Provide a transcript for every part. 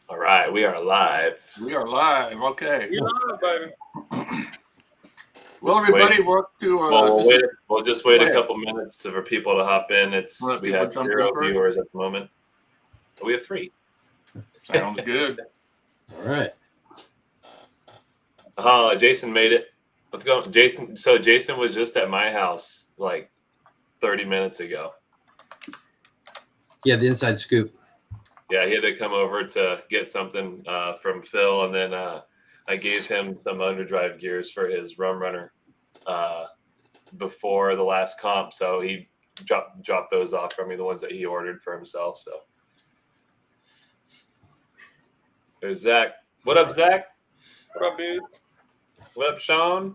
All right, we are live. We are live. Okay. You know, baby. Well, everybody, we're up to. We'll just wait Go a ahead. couple minutes for people to hop in. Let We people have jump in 0 first. viewers at the moment. We have 3. Sounds good. All right. Jason made it. Let's go, Jason. So Jason was just at my house like 30 minutes ago. Yeah, the inside scoop. Yeah, he had to come over to get something from Phil, and then I gave him some underdrive gears for his rum runner before the last comp. So he dropped those off for me, the ones that he ordered for himself. So there's Zach. What up, Zach? What up, dudes? What up, Sean?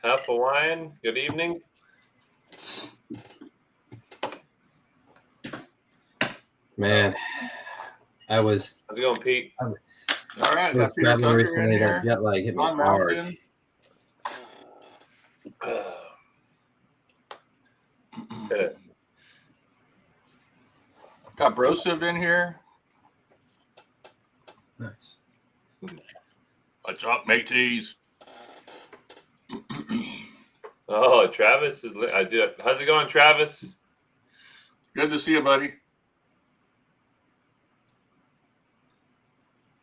Half a wine. Good evening. Man, how's it going, Pete? All right. I was traveling recently. That jet lag hit me hard. Got Brosiv in here. Nice. What's up, mateys? Oh, Travis is. I do. How's it going, Travis? Good to see you, buddy.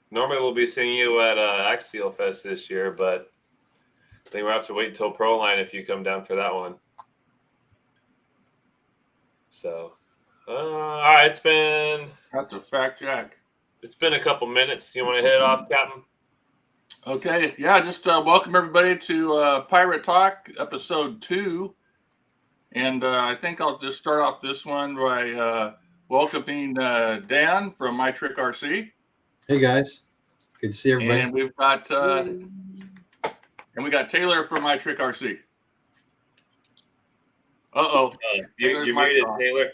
Normally we'll be seeing you at Axial Fest this year, but I think we'll have to wait until Proline if you come down for that one. So, all right, it's been. That's a fact, Jack. It's been a couple minutes. You want to hit it off, Captain? Okay, yeah, just welcome everybody to Pirate Talk, episode 2. And I think I'll just start off this one by welcoming Dan from MyTrick RC. Hey guys, good to see everybody. And we've got Taylor from MyTrick RC. You muted, Taylor.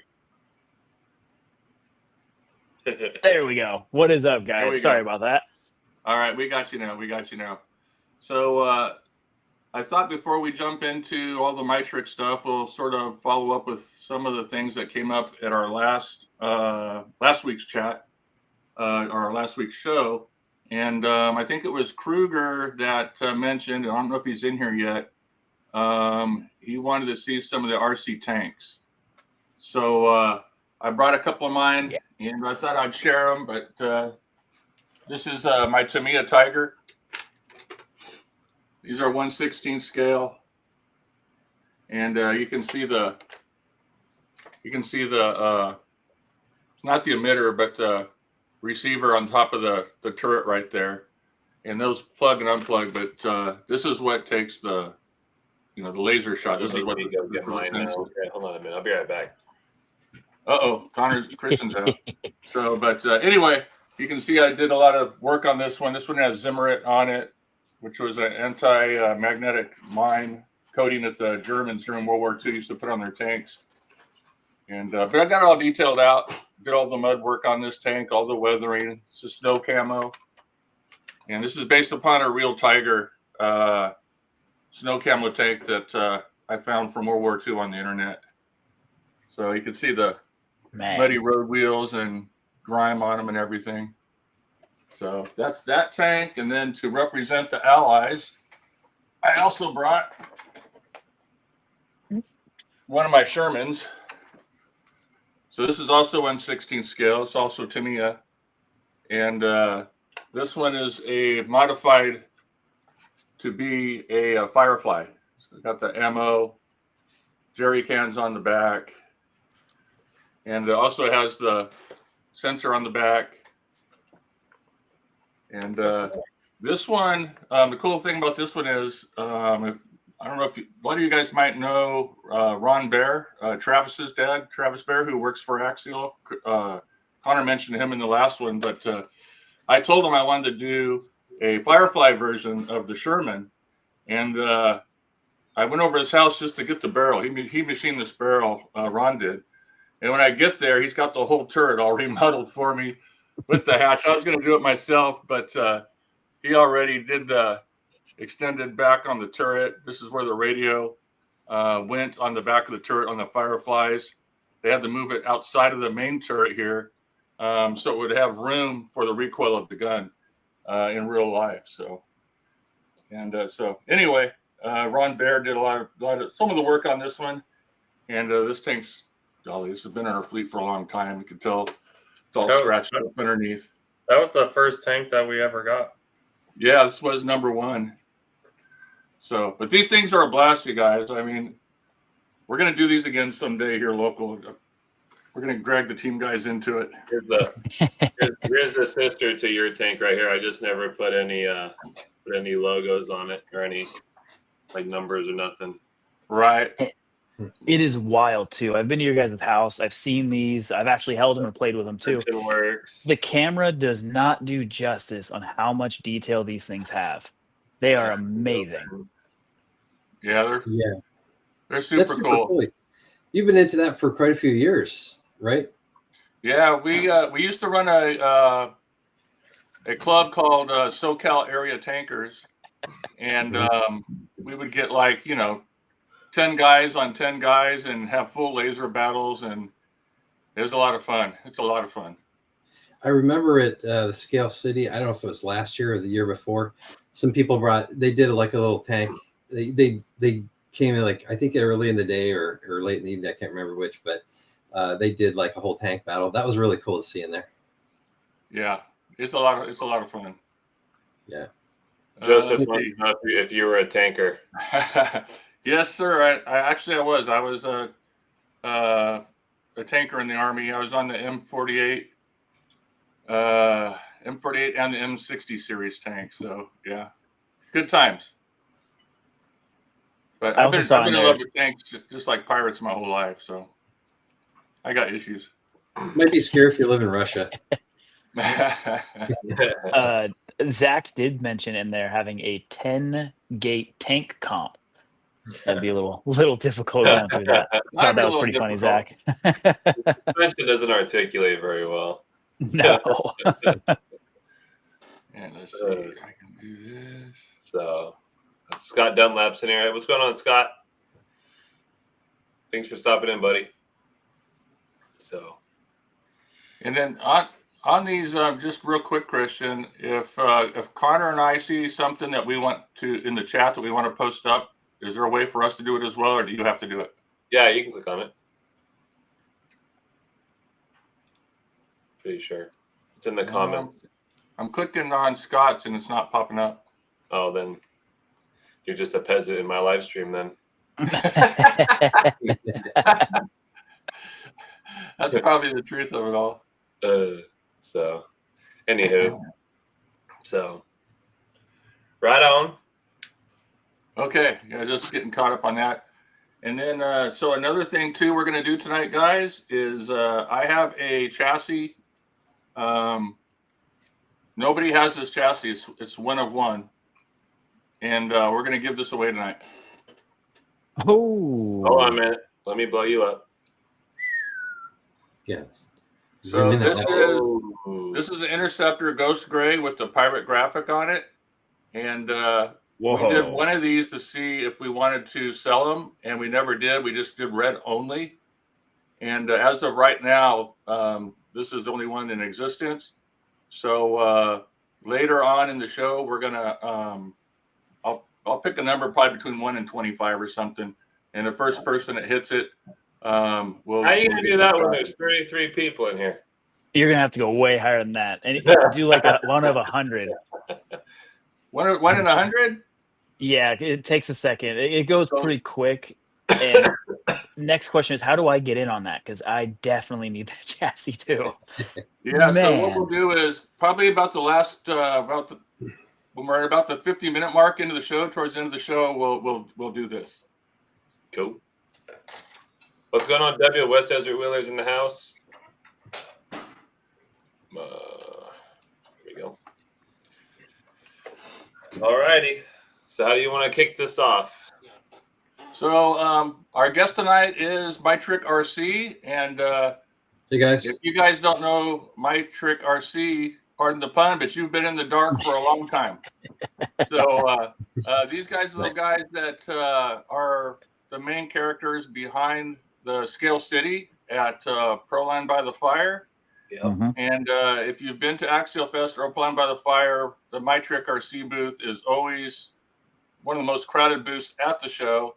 There we go. What is up, guys? Sorry about that. All right, we got you now. So I thought before we jump into all the MyTrick stuff, we'll sort of follow up with some of the things that came up at our last week's chat, our last week's show. And I think it was Kruger that mentioned, and I don't know if he's in here yet, he wanted to see some of the RC tanks. So I brought a couple of mine, and I thought I'd share them, but this is my Tamiya Tiger. These are 1/16 scale, and you can see the not the emitter, but the receiver on top of the turret right there, and those plug and unplug. But this is what takes the the laser shot. This is what go get mine now. Okay, hold on a minute. I'll be right back. Kristen's out. So, but anyway, you can see I did a lot of work on this one. This one has Zimmerit on it, which was an anti-magnetic mine coating that the Germans during World War II used to put on their tanks. And but I got it all detailed out. Did all the mud work on this tank, all the weathering. It's a snow camo, and this is based upon a real Tiger snow camo tank that I found from World War II on the internet. So you can see the muddy road wheels and grime on them and everything. So that's that tank. And then to represent the Allies, I also brought one of my Shermans. So this is also 1/16 scale. It's also Tamiya. And this one is a modified to be a Firefly. So it's got the ammo, jerry cans on the back. And it also has the sensor on the back. And this one, the cool thing about this one is, I don't know if a lot of you guys might know Ron Bear, Travis's dad, Travis Bear, who works for Axial. Connor mentioned him in the last one, but I told him I wanted to do a Firefly version of the Sherman. And I went over his house just to get the barrel. He machined this barrel, Ron did. And when I get there, he's got the whole turret all remodeled for me with the hatch. I was going to do it myself, but he already did the extended back on the turret. This is where the radio went on the back of the turret on the Fireflies. They had to move it outside of the main turret here so it would have room for the recoil of the gun in real life. So anyway, Ron Baer did a lot of some of the work on this one, and this tank's, golly, this has been in our fleet for a long time. You can tell it's all scratched up underneath. That was the first tank that we ever got. Yeah, this was number one. So, but these things are a blast, you guys. I mean, we're going to do these again someday here local. We're going to drag the team guys into it. Here's the sister to your tank right here. I just never put any logos on it or any like numbers or nothing. Right. It is wild too. I've been to your guys' house. I've seen these. I've actually held them and played with them too. Works. The camera does not do justice on how much detail these things have. They are amazing. Yeah, they're super cool. You've been into that for quite a few years, right? Yeah, we used to run a club called SoCal Area Tankers, and we would get 10 guys on 10 guys and have full laser battles, and it was a lot of fun. It's a lot of fun. I remember at the Scale City, I don't know if it was last year or the year before, some people they did like a little tank. They came in I think early in the day or late in the evening. I can't remember which, but they did like a whole tank battle. That was really cool to see in there. Yeah, it's a lot of fun. Yeah. Joseph, if you were a tanker. Yes, sir. I was a tanker in the Army. I was on the M48 and the M60 series tank. So yeah, good times. But I've been in love with tanks just like pirates my whole life. So I got issues. Might be scary if you live in Russia. Zach did mention in there having a 10-gate tank comp. That'd be a little difficult going through that. Thought that was pretty funny, Zach. Suspension doesn't articulate very well. No. And let's see if I can do this. So, Scott Dunlap's in here. What's going on, Scott? Thanks for stopping in, buddy. So, and then on these, just real quick, Christian, if Connor and I see something that we want to in the chat that we want to post up, is there a way for us to do it as well, or do you have to do it? Yeah, you can click on it. Pretty sure it's in the comments. I'm clicking on Scott's and it's not popping up. Oh, then you're just a peasant in my live stream then. That's probably the truth of it all. So, anywho, right on. Okay, yeah, just getting caught up on that. And then, so another thing too we're going to do tonight, guys, is I have a chassis. Nobody has this chassis. It's one of one. And we're going to give this away tonight. Oh. Hold on a minute. Let me blow you up. Yes. So this is an Interceptor Ghost Gray with the pirate graphic on it. And we did one of these to see if we wanted to sell them, and we never did. We just did red only. And as of right now, this is the only one in existence. So later on in the show, we're gonna I'll pick a number probably between 1 and 25 or something, and the first person that hits it will. How are you gonna do that when there's 33 people in here? You're gonna have to go way higher than that, and do like one of 100. One in 100? Yeah, it takes a second. It goes pretty quick. And next question is, how do I get in on that? Because I definitely need that chassis too. Yeah. Man. So what we'll do is probably about the last when we're at about the 50-minute mark into the show, towards the end of the show, we'll do this. Cool. What's going on, W? West Desert Wheelers in the house. Here we go. All righty. So how do you want to kick this off? So our guest tonight is MyTrick RC, and hey guys, if you guys don't know MyTrick RC, pardon the pun, but you've been in the dark for a long time. So these guys are the guys that are the main characters behind the Scale City at Proline by the Fire. Yep. Mhm. And if you've been to Axial Fest or Plan by the Fire, the MyTrick RC booth is always one of the most crowded booths at the show,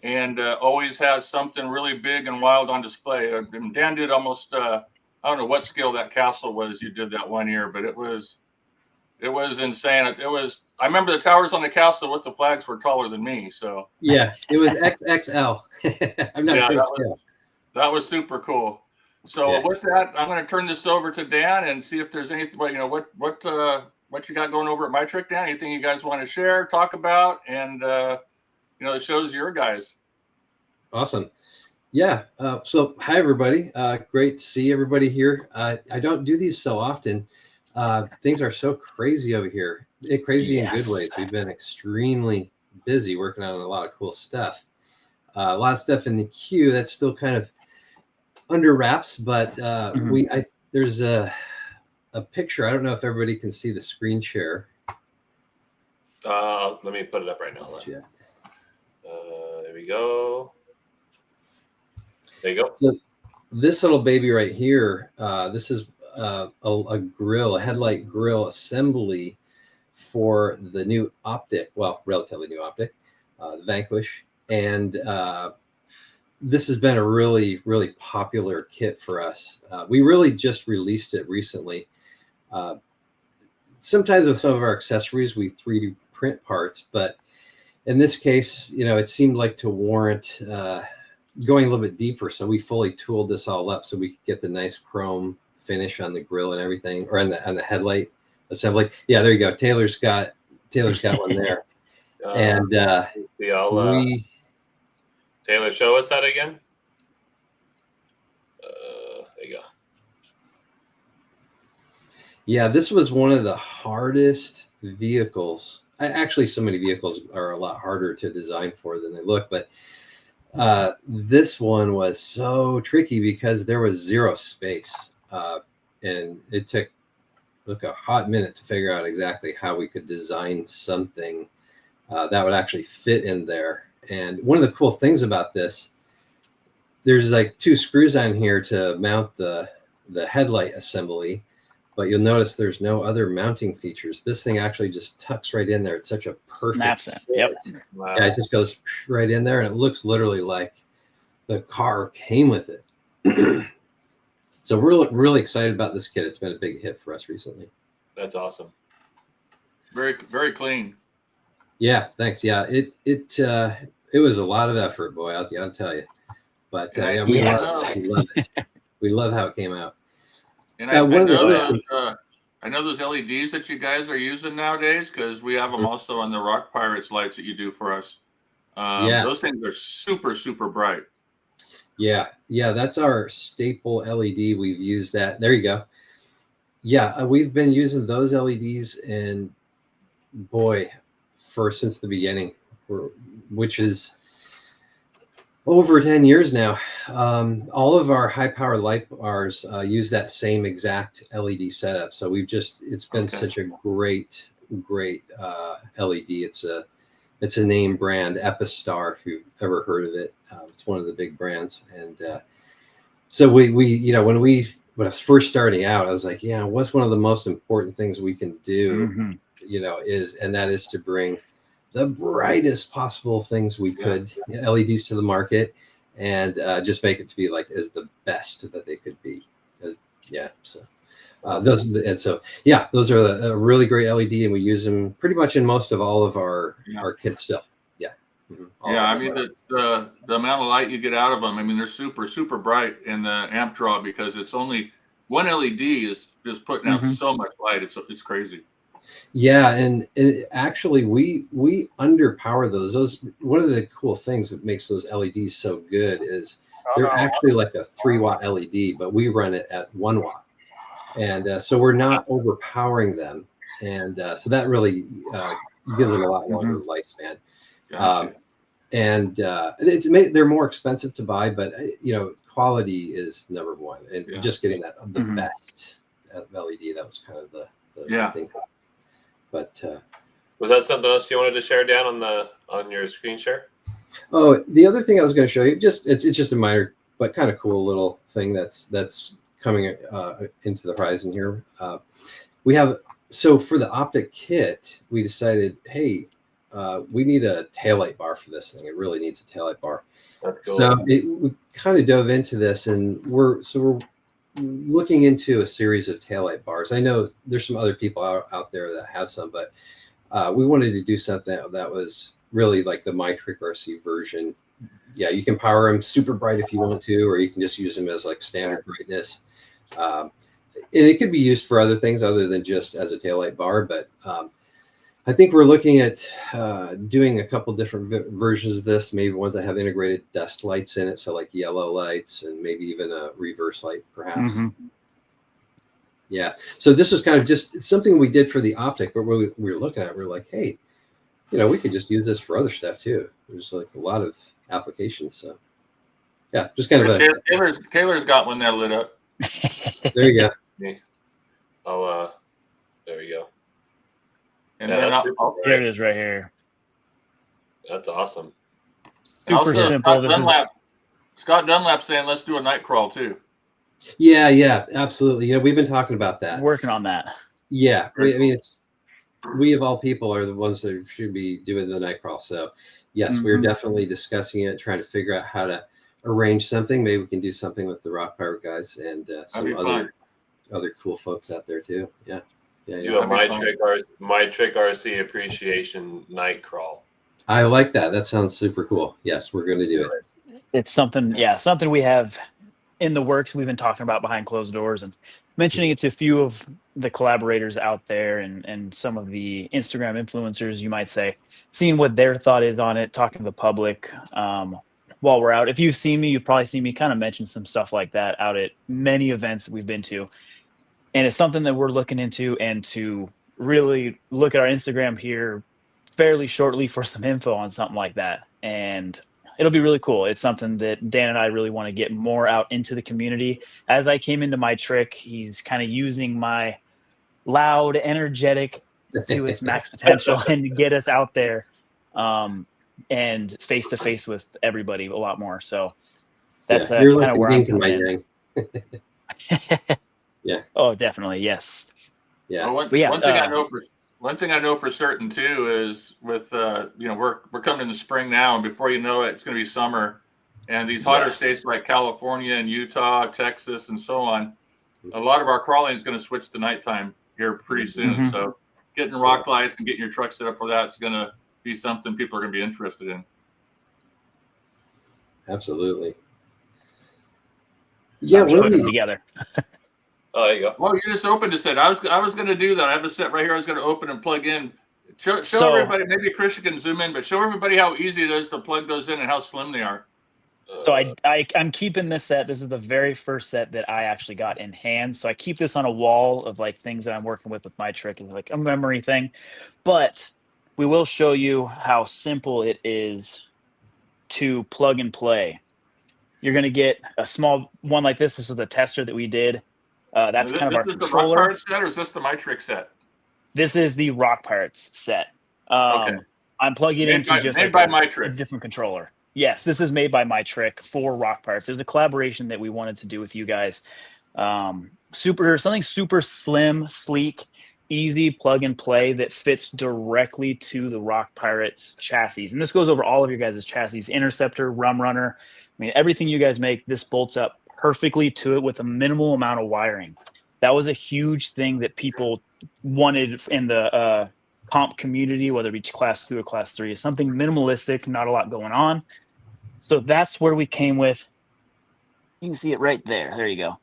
and always has something really big and wild on display. And Dan did almost I don't know what scale that castle was you did that one year, but it was insane. I remember the towers on the castle with the flags were taller than me. So Yeah, it was XXL. I'm not Yeah, sure that it's scale. that was super cool. So Yeah. with that, I'm going to turn this over to Dan and see if there's anything. What you got going over at MyTrick, Dan? Anything you guys want to share, talk about, and the show's your guys. Awesome. Yeah. So hi everybody. Great to see everybody here. I don't do these so often. Things are so crazy over here. Crazy in good ways. We've been extremely busy working on a lot of cool stuff. A lot of stuff in the queue that's still kind of under wraps, but there's a picture. I don't know if everybody can see the screen share. Let me put it up right now. Yeah. There we go. There you go. So this little baby right here, this is a grill, a headlight grill assembly for the new optic, well, relatively new optic, the Vanquish. And this has been a really, really popular kit for us. We really just released it recently. Sometimes with some of our accessories, we 3D print parts, but in this case, it seemed like to warrant going a little bit deeper. So we fully tooled this all up so we could get the nice chrome finish on the grill and everything, or on the headlight assembly. Yeah, there you go. Taylor's got one there. And Taylor, show us that again. There you go. Yeah, this was one of the hardest vehicles. Actually, so many vehicles are a lot harder to design for than they look, but this one was so tricky because there was zero space, and it took a hot minute to figure out exactly how we could design something that would actually fit in there. And one of the cool things about this, there's like 2 screws on here to mount the headlight assembly, but you'll notice there's no other mounting features. This thing actually just tucks right in there. It's such a perfect Snaps in. fit. Yep. Wow. Yeah, it just goes right in there, and it looks literally like the car came with it. So we're really excited about this kit. It's been a big hit for us recently. That's awesome. Very, very clean. Yeah, thanks. Yeah, it was a lot of effort, boy. I gotta tell you. But yeah, we love it. We love how it came out. And I know those LEDs that you guys are using nowadays, because we have them also on the Rock Pirates lights that you do for us. Those things are super, super bright. Yeah, that's our staple LED. We've used that. There you go. Yeah, we've been using those LEDs, and boy, since the beginning, which is over 10 years now. All of our high power light bars use that same exact LED setup. So it's been such a great LED. It's a name brand, Epistar, if you've ever heard of it. It's one of the big brands. And so we when I was first starting out, I was like, what's one of the most important things we can do, is to bring the brightest possible things we could, LEDs to the market, and just make it to be like as the best that they could be. Those are a really great LED, and we use them pretty much in most of all of our kits still. I mean the amount of light you get out of them. I mean, they're super, super bright in the amp draw because it's only one LED is just putting out so much light. It's crazy. Yeah, and actually we underpower those. One of the cool things that makes those LEDs so good is they're actually like a 3-watt LED, but we run it at 1 watt, and so we're not overpowering them, and so that really gives them a lot longer lifespan. They're more expensive to buy, but quality is number one, and just getting the best LED, that was kind of the thing. But was that something else you wanted to share, Dan, on your screen share? Oh, the other thing I was going to show you, it's just a minor but kind of cool little thing that's coming into the horizon here. We have, so for the optic kit, we decided, hey, we need a taillight bar for this thing. It really needs a taillight bar. That's cool. So we kind of dove into this, and we're looking into a series of taillight bars. I know there's some other people out there that have some, but we wanted to do something that was really like the MyTrick RC version. Yeah, you can power them super bright if you want to, or you can just use them as like standard brightness. And it could be used for other things other than just as a taillight bar. But I think we're looking at doing a couple different versions of this, maybe ones that have integrated dust lights in it. So like yellow lights and maybe even a reverse light, perhaps. Mm-hmm. Yeah. So this was kind of just something we did for the optic, but we were looking at, we were like, hey, we could just use this for other stuff too. There's like a lot of applications. So yeah, just kind of Taylor's got one that lit up. There you go. Oh, there we go. And Yeah, then that's super I'll- There it is right here. That's awesome. Super also, simple. Scott Dunlap saying let's do a night crawl too. Yeah, absolutely. We've been talking about that. Working on that. Yeah, we of all people are the ones that should be doing the night crawl. So yes, we're definitely discussing it, trying to figure out how to arrange something. Maybe we can do something with the Rock Pirate guys and some other cool folks out there too. Yeah. Do a MyTrick RC appreciation night crawl. I like that. That sounds super cool. Yes, we're going to do it. It's something we have in the works. We've been talking about behind closed doors and mentioning it to a few of the collaborators out there and some of the Instagram influencers, you might say, seeing what their thought is on it, talking to the public while we're out. If you've seen me, you've probably seen me kind of mention some stuff like that out at many events that we've been to. And it's something that we're looking into, and to really look at our Instagram here fairly shortly for some info on something like that. And it'll be really cool. It's something that Dan and I really want to get more out into the community. As I came into MyTrick, he's kind of using my loud, energetic to its max potential and to get us out there and face to face with everybody a lot more. So that's kind of where I'm coming in. Yeah. Oh, definitely. Yes. Yeah. Well, one thing I know for certain too is with we're coming in the spring now, and before you know it, it's going to be summer, and these hotter states like California and Utah, Texas, and so on, a lot of our crawling is going to switch to nighttime here pretty soon. Mm-hmm. So getting rock lights and getting your truck set up for that is going to be something people are going to be interested in. Absolutely. Yeah, we're putting it together. Oh, there you go. Well, you just opened a set. I was going to do that. I have a set right here. I was going to open and plug in. Show everybody. Maybe Christian can zoom in, but show everybody how easy it is to plug those in and how slim they are. So I'm keeping this set. This is the very first set that I actually got in hand. So I keep this on a wall of like things that I'm working with MyTrick. It's like a memory thing, but we will show you how simple it is to plug and play. You're going to get a small one like this. This was a tester that we did. That's kind of our controller. Is this the Rock Pirates set, or is this the MyTrick set? This is the Rock Pirates set. Okay. I'm plugging it into just made by MyTrick. a different controller. Yes, this is made by MyTrick for Rock Pirates. There's a collaboration that we wanted to do with you guys. Something super slim, sleek, easy plug and play that fits directly to the Rock Pirates chassis. And this goes over all of your guys' chassis, Interceptor, Rum Runner. I mean, everything you guys make, this bolts up perfectly to it with a minimal amount of wiring. That was a huge thing that people wanted in the comp community, whether it be class 2 or class 3, is something minimalistic, not a lot going on. So that's where we came with. You can see it right there. There you go.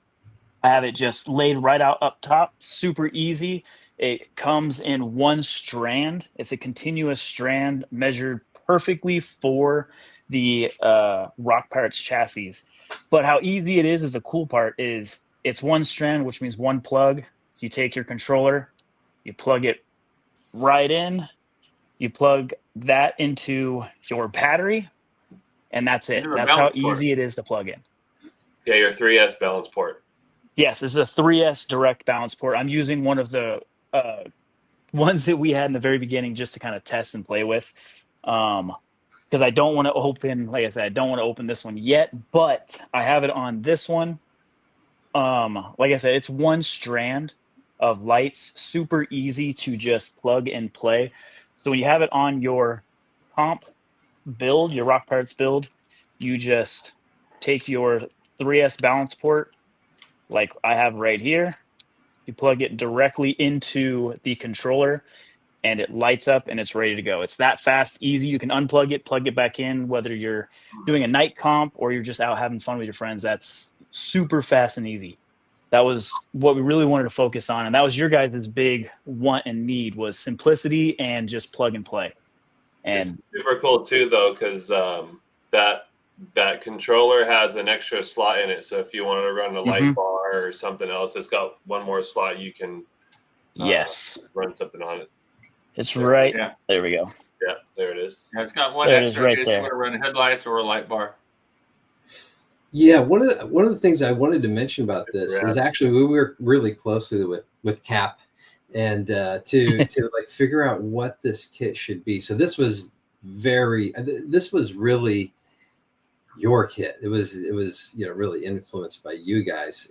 I have it just laid right out up top, super easy. It comes in one strand. It's a continuous strand measured perfectly for the Rock Pirates chassis. But how easy it is the cool part is it's one strand, which means one plug. You take your controller, you plug it right in, you plug that into your battery, and that's it. That's how easy it is to plug in. Yeah, your 3S balance port. Yes, this is a 3S direct balance port. I'm using one of the ones that we had in the very beginning just to kind of test and play with. Because I don't want to open, like I said, I don't want to open this one yet, but I have it on this one like I said, it's one strand of lights, super easy to just plug and play. So when you have it on your comp build, your Rock Pirates build, you just take your 3S balance port, like I have right here. You plug it directly into the controller, and it lights up and it's ready to go. It's that fast, easy. You can unplug it, plug it back in, whether you're doing a night comp or you're just out having fun with your friends. That's super fast and easy. That was what we really wanted to focus on, and that was your guys' big want and need, was simplicity and just plug and play. It's And super cool too, though, because that controller has an extra slot in it. So if you want to run a light bar or something else, it's got one more slot you can yes, run something on it. it's right. Yeah. There we go. Yeah, there it is. Yeah, it's got one There it is extra right in case there. you want to run headlights or a light bar. Yeah, one of the things I wanted to mention about this is actually we worked really closely with Cap, and to like figure out what this kit should be. So this was really your kit. It was really influenced by you guys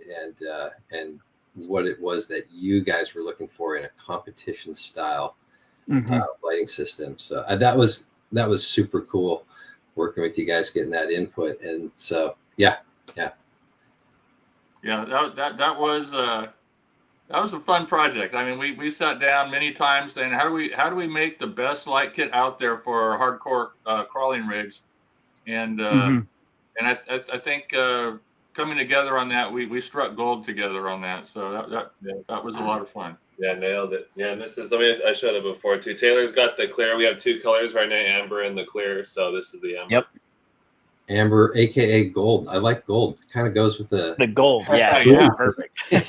and what it was that you guys were looking for in a competition style lighting system. So that was super cool working with you guys, getting that input. And so yeah, that was a fun project. I mean, we sat down many times saying, how do we make the best light kit out there for our hardcore crawling rigs, and I think coming together on that, we struck gold together on that. So that was a lot of fun. Yeah, nailed it. Yeah, and this is, I showed it before too. Taylor's got the clear. We have two colors right now, amber and the clear. So this is the amber. Yep. Amber, aka gold. I like gold. Kind of goes with the gold. Yeah, it's Yeah. perfect. I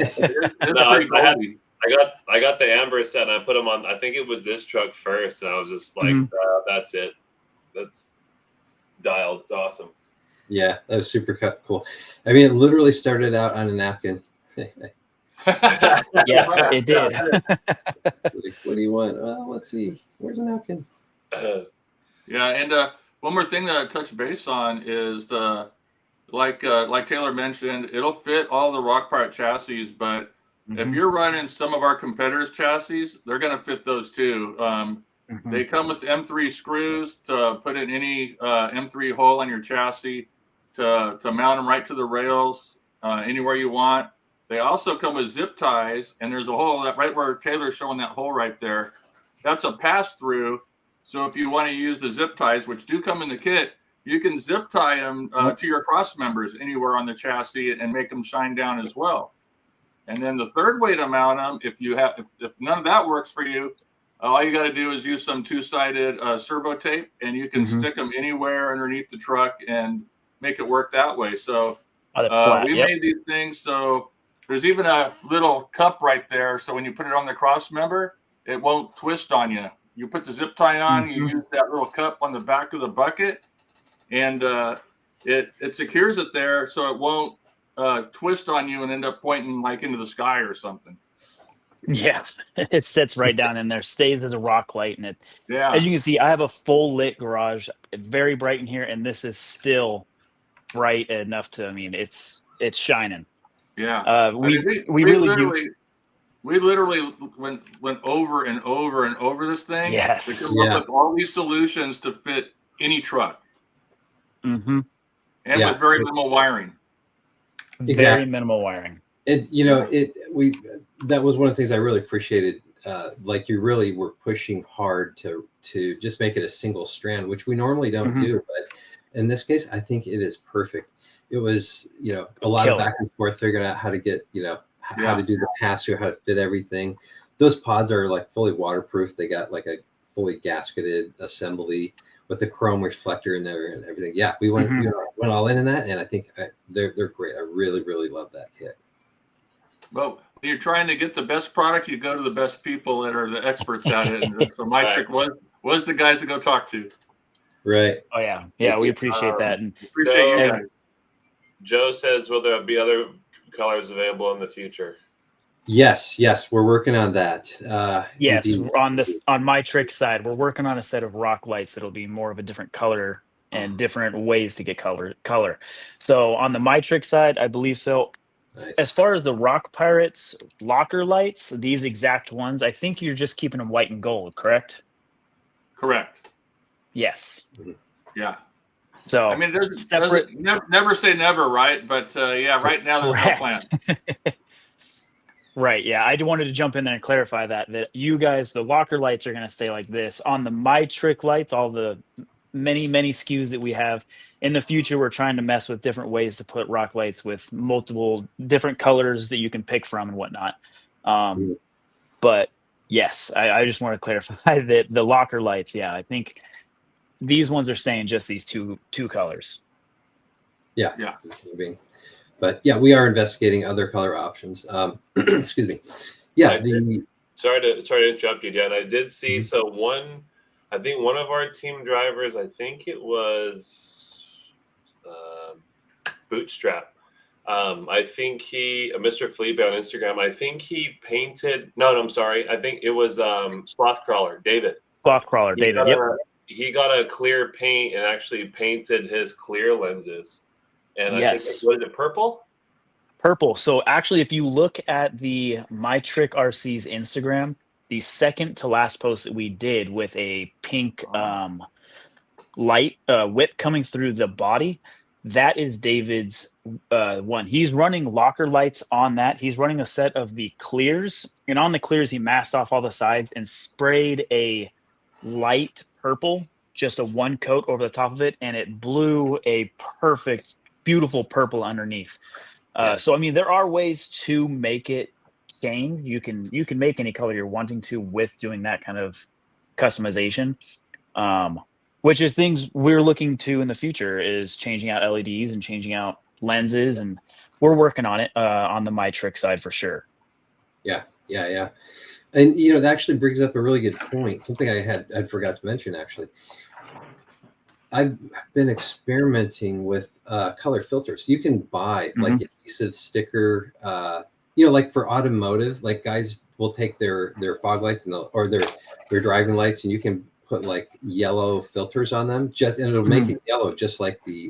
got the amber set and I put them on. I think it was this truck first, and I was just like, that's it. That's dialed. It's awesome. Yeah, that was super cool. I mean, it literally started out on a napkin. Yes, it did. Like, what do you want? Well, let's see. Where's a napkin? Yeah, and one more thing that I touched base on is like Taylor mentioned, it'll fit all the Rock Pirate chassis, but if you're running some of our competitors' chassis, they're going to fit those too. They come with M3 screws to put in any M3 hole on your chassis to mount them right to the rails anywhere you want. They also come with zip ties, and there's a hole right where Taylor's showing that hole right there. That's a pass-through. So if you want to use the zip ties, which do come in the kit, you can zip tie them to your cross members anywhere on the chassis and make them shine down as well. And then the third way to mount them, if none of that works for you, all you got to do is use some two-sided servo tape, and you can stick them anywhere underneath the truck and make it work that way. So we made these things so there's even a little cup right there. So when you put it on the cross member, it won't twist on you. You put the zip tie on, you use that little cup on the back of the bucket, and it secures it there so it won't twist on you and end up pointing like into the sky or something. Yeah, it sits right down in there, stays as a rock light, and Yeah. As you can see, I have a full lit garage. It's very bright in here, and this is still bright enough to. I mean, it's shining. Yeah. We literally went over and over and over this thing. Yes. To come up with all these solutions to fit any truck. And with very minimal wiring. Very minimal wiring. And that was one of the things I really appreciated. Like you really were pushing hard to just make it a single strand, which we normally don't do. But in this case, I think it is perfect. It was, a lot of back and forth figuring out how to get, how to do the pass through, how to fit everything. Those pods are like fully waterproof. They got like a fully gasketed assembly with the chrome reflector in there and everything. Yeah, we went all in that, and I think they're great. I really, really love that kit. Well, when you're trying to get the best product, you go to the best people that are the experts at it. And so MyTrick was the guys to go talk to. Right. Oh yeah, yeah. We appreciate that, and appreciate you guys. Joe says, "Will there be other colors available in the future?" Yes, we're working on that. Yes, indeed. on MyTrick side, we're working on a set of rock lights that'll be more of a different color and different ways to get color. So on the MyTrick side, I believe so. Nice. As far as the Rock Pirates locker lights, these exact ones, I think you're just keeping them white and gold, correct? Correct. Yes. Yeah. So I mean, there's separate. never say never, right? But yeah, right now there's no plan. Right. Yeah. I wanted to jump in there and clarify that you guys, the locker lights are going to stay like this. On the MyTrick lights, all the many SKUs that we have in the future, we're trying to mess with different ways to put rock lights with multiple different colors that you can pick from and whatnot. But yes, I just want to clarify that the locker lights. Yeah, I think these ones are staying just these two colors. Yeah. Yeah. But yeah, we are investigating other color options. Excuse me. Yeah. Sorry to interrupt you, Dan. I did see I think one of our team drivers, I think it was Bootstrap. I think Mr. Felipe on Instagram, I think he painted. No, I'm sorry. I think it was Sloth Crawler, David. Sloth Crawler, David. Yep. He got a clear paint and actually painted his clear lenses. And yes. I think, was it purple? Purple. So actually, if you look at the MyTrick RC's Instagram, the second to last post that we did with a pink light whip coming through the body, that is David's one. He's running locker lights on that. He's running a set of the clears, and on the clears, he masked off all the sides and sprayed a light purple, just a one coat over the top of it, and it blew a perfect, beautiful purple underneath. So I mean, there are ways to make it change. You can make any color you're wanting to with doing that kind of customization, which is things we're looking to in the future, is changing out LEDs and changing out lenses, and we're working on it on the MyTrick side for sure. Yeah. And that actually brings up a really good point. Something I forgot to mention, actually. I've been experimenting with color filters. You can buy like adhesive sticker, like for automotive, like guys will take their fog lights or their driving lights, and you can put like yellow filters on them, and it'll make it yellow, just like the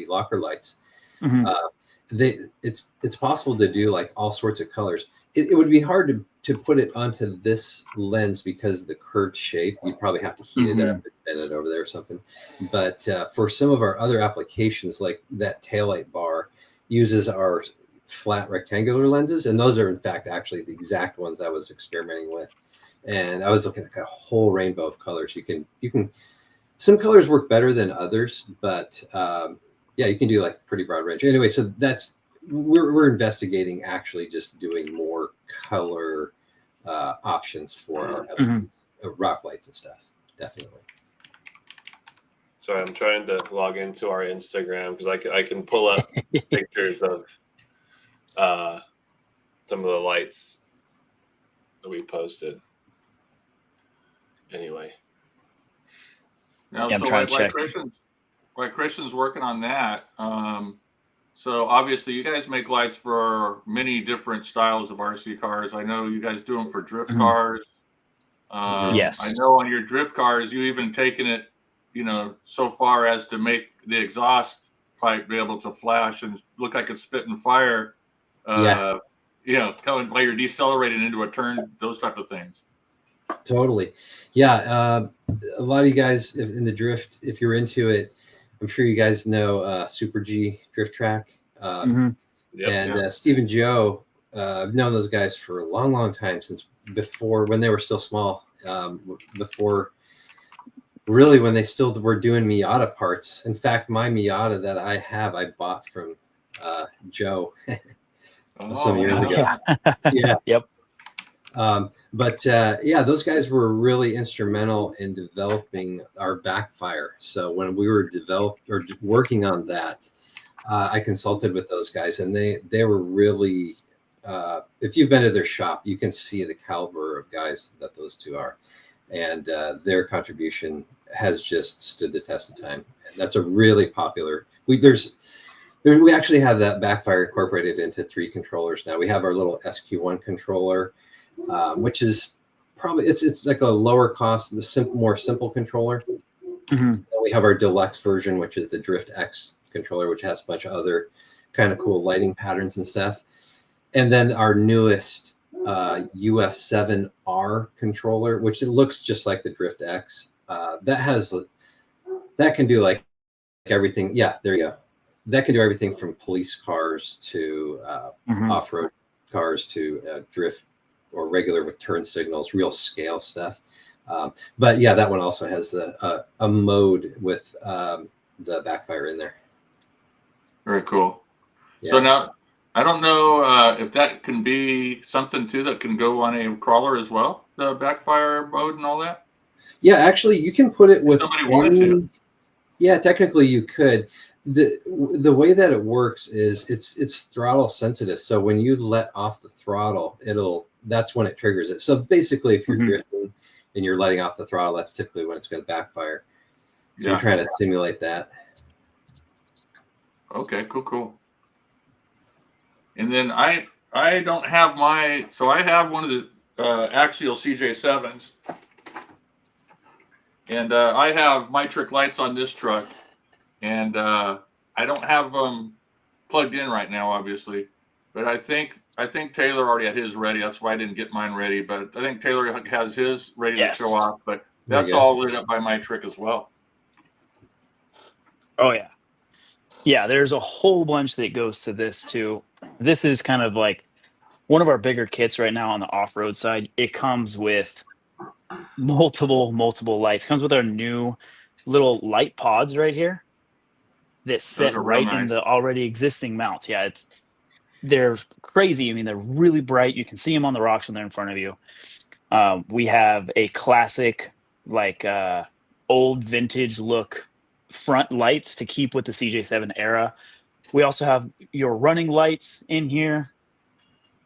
locker lights. It's possible to do like all sorts of colors. It would be hard to put it onto this lens because of the curved shape. You'd probably have to heat it up and bend it over there or something. But for some of our other applications, like that taillight bar uses our flat rectangular lenses, and those are in fact actually the exact ones I was experimenting with. And I was looking at a whole rainbow of colors. You can some colors work better than others, but you can do like pretty broad range. Anyway, so we're investigating actually just doing more color options for our LEDs, rock lights and stuff. Definitely. Sorry, I'm trying to log into our Instagram because I can pull up pictures of some of the lights that we posted. Anyway. Now, I'm so trying to check. Christian's working on that. So obviously you guys make lights for many different styles of RC cars. I know you guys do them for drift cars. Yes. I know on your drift cars, you even taken it, so far as to make the exhaust pipe be able to flash and look like it's spitting fire. Coming while you're decelerating into a turn, those type of things. Totally. Yeah. A lot of you guys in the drift, if you're into it, I'm sure you guys know Super G Drift Track. Steve and Joe, I've known those guys for a long, long time, since before, when they were still small, before really when they still were doing Miata parts. In fact, my Miata that I have, I bought from Joe some years ago. Yeah. Yep. Those guys were really instrumental in developing our backfire. So when we were working on that, I consulted with those guys, and they were really, if you've been to their shop, you can see the caliber of guys that those two are, and their contribution has just stood the test of time. And that's a really popular. We actually have that backfire incorporated into 3 controllers now. We have our little SQ1 controller, which is probably it's like a lower cost, more simple controller. We have our deluxe version, which is the Drift X controller, which has a bunch of other kind of cool lighting patterns and stuff. And then our newest UF7R controller, which it looks just like the Drift X, that can do like everything. Yeah, there you go. That can do everything from police cars to off-road cars to drift or regular with turn signals, real scale stuff. But yeah, that one also has a mode with the backfire in there. Very cool. Yeah. So now, I don't know if that can be something too that can go on a crawler as well, the backfire mode and all that. Yeah, actually, you can put it with Somebody wanted to. Yeah, technically you could. The way that it works is it's throttle sensitive. So when you let off the throttle, that's when it triggers it. So basically, if you're drifting and you're letting off the throttle, that's typically when it's going to backfire. So we're trying to simulate that. Okay, cool. And then I don't have I have one of the Axial CJ7s, and I have MyTrick lights on this truck, and I don't have them plugged in right now, obviously, but I think Taylor already had his ready. That's why I didn't get mine ready, but I think Taylor has his ready to show off. But that's all lit up by MyTrick as well. Oh yeah. Yeah, there's a whole bunch that goes to this too. This is kind of like one of our bigger kits right now on the off-road side. It comes with multiple lights. It comes with our new little light pods right here that sit right in the already existing mounts. Yeah, they're crazy. I mean, they're really bright. You can see them on the rocks when they're in front of you. We have a classic, like old vintage look front lights to keep with the CJ7 era. We also have your running lights in here.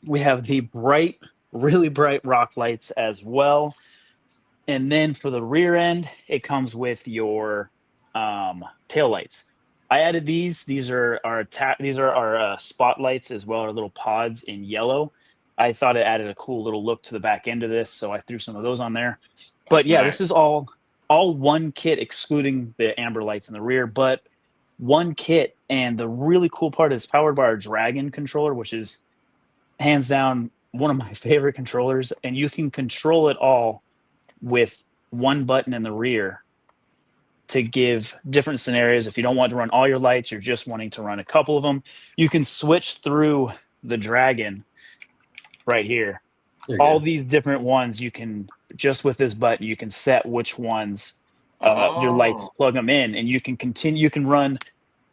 We have the bright, really bright rock lights as well. And then for the rear end, it comes with your tail lights. I added these. These are our spotlights as well, our little pods in yellow. I thought it added a cool little look to the back end of this, so I threw some of those on there. But yeah, this is all one kit, excluding the amber lights in the rear, but one kit. And the really cool part is powered by our Dragon controller, which is hands down one of my favorite controllers. And you can control it all with one button in the rear to give different scenarios. If you don't want to run all your lights, you're just wanting to run a couple of them, you can switch through the Dragon right here. All these different ones, you can just with this button, you can set which ones your lights, plug them in, and you can continue. You can run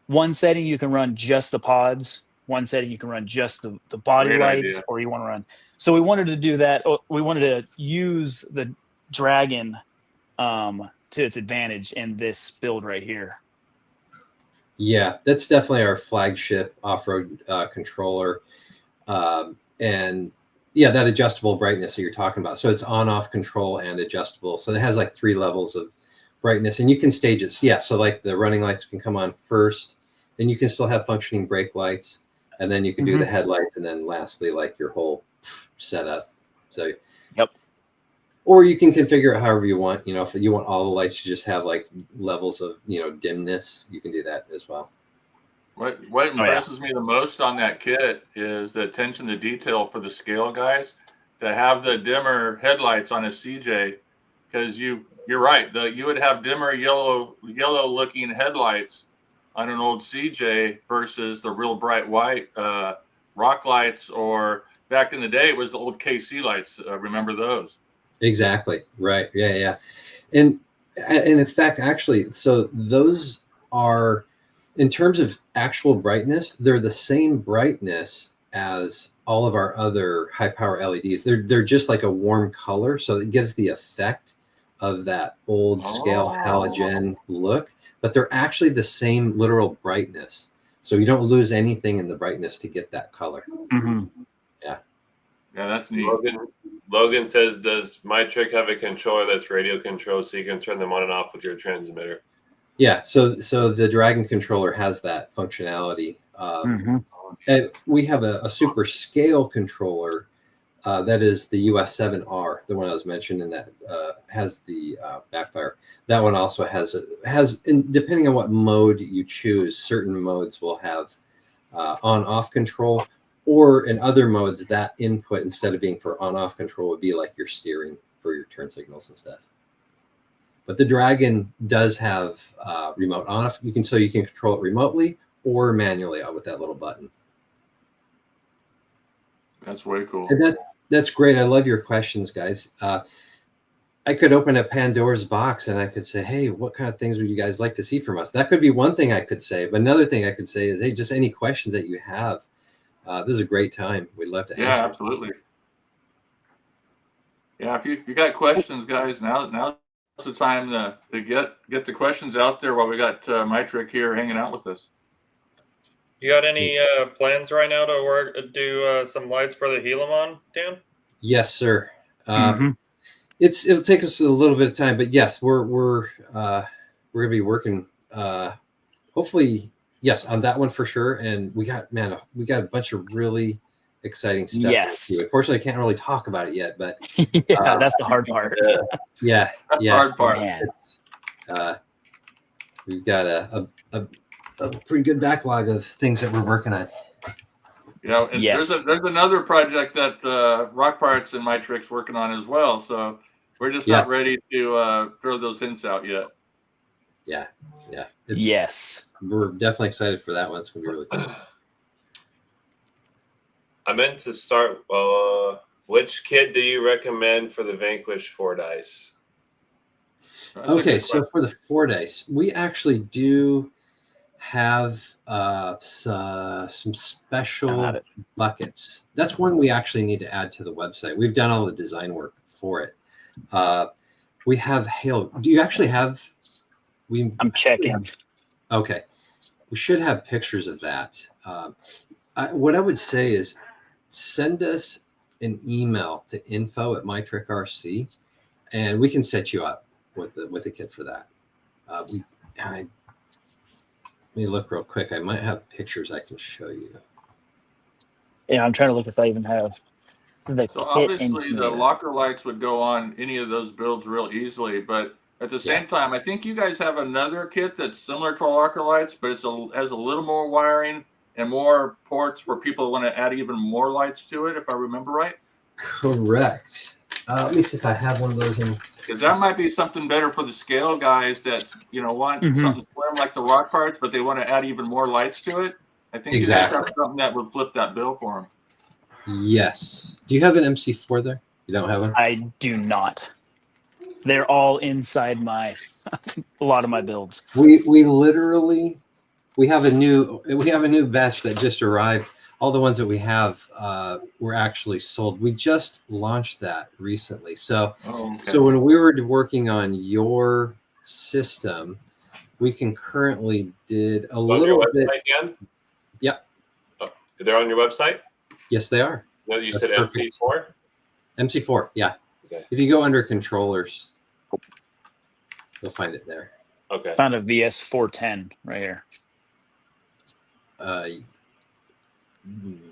one setting, you can run just the pods. One setting, you can run just the body lights, or you want to run. So we wanted to do that. We wanted to use the Dragon to its advantage in this build right here. Yeah, that's definitely our flagship off-road controller. And yeah, that adjustable brightness that you're talking about. So it's on-off control and adjustable. So it has like 3 levels of brightness, and you can stage it. Yeah, so like the running lights can come on first, then you can still have functioning brake lights, and then you can do the headlights, and then lastly, like your whole setup. So or you can configure it however you want. You know, if you want all the lights to just have like levels of, dimness, you can do that as well. What impresses me the most on that kit is the attention to detail for the scale guys to have the dimmer headlights on a CJ, because you're right, you would have dimmer yellow looking headlights on an old CJ versus the real bright white rock lights, or back in the day it was the old KC lights. Remember those? Exactly. Right. Yeah. And in fact, actually, so those are, in terms of actual brightness, they're the same brightness as all of our other high power LEDs. They're just like a warm color, so it gives the effect of that old scale halogen look, but they're actually the same literal brightness. So you don't lose anything in the brightness to get that color. Yeah, that's neat. Logan says, does MyTrick have a controller that's radio controlled so you can turn them on and off with your transmitter? Yeah, so the Dragon controller has that functionality. And we have a super scale controller that is the UF7R, the one I was mentioning, that has the backfire. That one also has, depending on what mode you choose, certain modes will have on-off control, or in other modes, that input instead of being for on-off control would be like your steering for your turn signals and stuff. But the Dragon does have remote on-off. You can control it remotely or manually with that little button. That's way cool. And that's great. I love your questions, guys. I could open a Pandora's box and I could say, hey, what kind of things would you guys like to see from us? That could be one thing I could say. But another thing I could say is, hey, just any questions that you have. This is a great time. We'd love to answer. Yeah, absolutely. Yeah, if you got questions, guys, now's the time to get the questions out there while we got MyTrick here hanging out with us. You got any plans right now to do some lights for the Helamon, Dan? Yes, sir. It'll take us a little bit of time, but yes, we're gonna be working hopefully, yes, on that one for sure. And we got a bunch of really exciting stuff. Yes. Unfortunately, I can't really talk about it yet, but yeah, that's the hard part. Yeah. Hard part. We've got a pretty good backlog of things that we're working on. Yeah, and there's another project that Rock Pirates and MyTrick's working on as well. So we're just not ready to throw those hints out yet. Yeah. We're definitely excited for that one. It's gonna be really cool. I meant to start. Which kit do you recommend for the Vanquish 4 dice? Okay, so for the 4 dice, we actually do have some special buckets. That's one we actually need to add to the website. We've done all the design work for it. We have hail. Do you actually have? I'm checking. Okay, we should have pictures of that. What I would say is send us an email to info@MyTrick RC, and we can set you up with the kit for that. Let me look real quick. I might have pictures I can show you. Yeah, I'm trying to look if I even have the So kit obviously in the here. locker lights would go on any of those builds real easily, but at the same time, I think you guys have another kit that's similar to our locker lights, but has a little more wiring and more ports for people who want to add even more lights to it, if I remember right. Correct. Let me see if I have one of those in. Because that might be something better for the scale guys that want something slim like the Rock Parts, but they want to add even more lights to it. I think you guys have something that would flip that bill for them. Yes. Do you have an MC4 there? You don't have one? I do not. They're all inside a lot of my builds. We literally we have a new batch that just arrived. All the ones that we have were actually sold. We just launched that recently. So so when we were working on your system, we concurrently did a little bit. Again? Yep. Oh, they're on your website? Yes, they are. No, you said MC4? MC4, yeah. Okay. If you go under controllers, you'll find it there. Okay. Found a VS410 right here.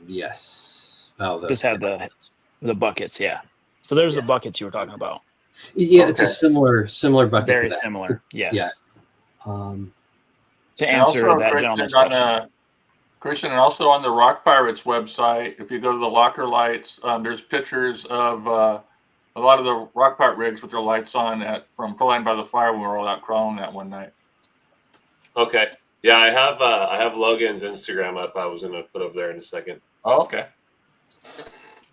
Yes. Oh, Just have the buckets, yeah. So there's the buckets you were talking about. Yeah, it's a similar bucket. Very to that. similar, yes. Yeah. To answer that gentleman's question. Christian, and also on the Rock Pirates website, if you go to the locker lights, there's pictures of a lot of the Rock Pirate rigs with their lights on from Proline by the Fire when we were all out crawling that one night. Okay. Yeah, I have Logan's Instagram up. I was gonna put up there in a second. Oh, okay.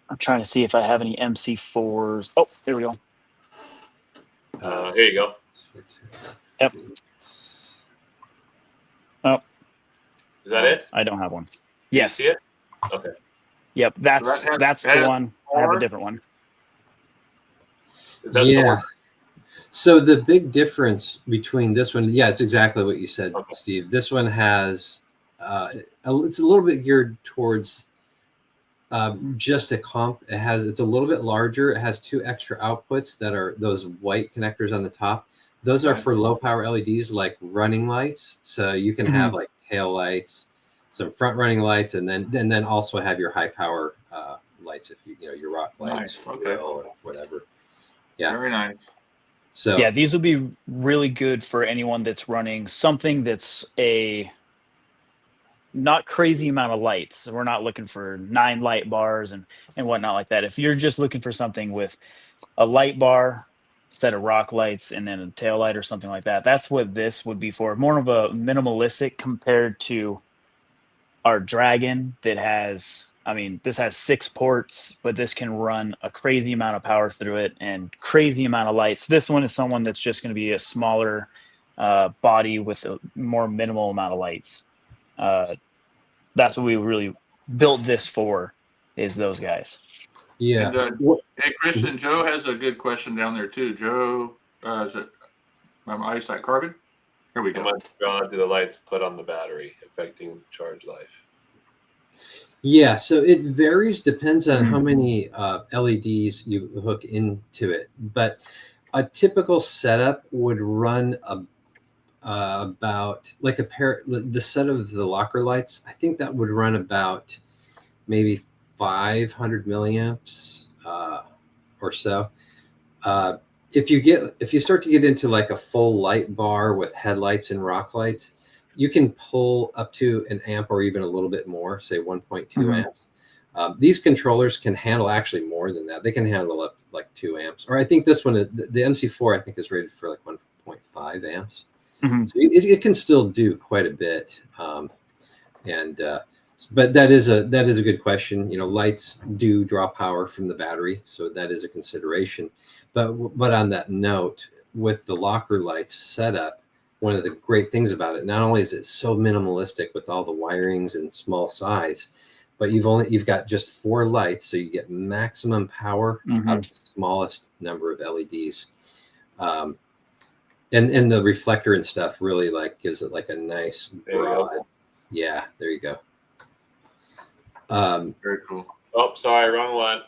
I'm trying to see if I have any MC4s. Oh, there we go. Here you go. Yep. Oh. Is that it? I don't have one. Yes. You see it? Okay. Yep, that's the one. I have a different one. Yeah. So the big difference between this one, it's exactly what you said, Steve. This one has, it's a little bit geared towards just a comp. It's a little bit larger. It has 2 extra outputs that are those white connectors on the top. Those are for low power LEDs, like running lights. So you can have like tail lights, some front running lights, and then also have your high power lights if your rock lights, or whatever. Yeah. Very nice. So yeah, these would be really good for anyone that's running something that's not crazy amount of lights. We're not looking for 9 light bars and whatnot like that. If you're just looking for something with a light bar, set of rock lights, and then a tail light or something like that, that's what this would be for. More of a minimalistic compared to our Dragon that has, I mean, this has 6 ports, but this can run a crazy amount of power through it and crazy amount of lights. This one is someone that's just going to be a smaller body with a more minimal amount of lights. That's what we really built this for, is those guys. Yeah. And, hey, Christian, Joe has a good question down there too. Joe, is it eyesight carbon? Here we How go. much draw do the lights put on the battery, affecting charge life? Yeah, so it varies, depends on how many LEDs you hook into it. But a typical setup would run about like the set of the locker lights. I think that would run about maybe 500 milliamps or so. If you start to get into like a full light bar with headlights and rock lights, you can pull up to an amp or even a little bit more, say 1.2 amps. These controllers can handle actually more than that. They can handle up like 2 amps. Or I think this one, the MC4, I think is rated for like 1.5 amps. So it can still do quite a bit. But that is a good question. You know, lights do draw power from the battery, so that is a consideration. But on that note, with the locker lights setup, one of the great things about it, not only is it so minimalistic with all the wirings and small size, but you've got just 4 lights, so you get maximum power out of the smallest number of LEDs. And the reflector and stuff really like gives it like a nice broad. Yeah, there you go. Very cool. Oh, sorry, wrong one.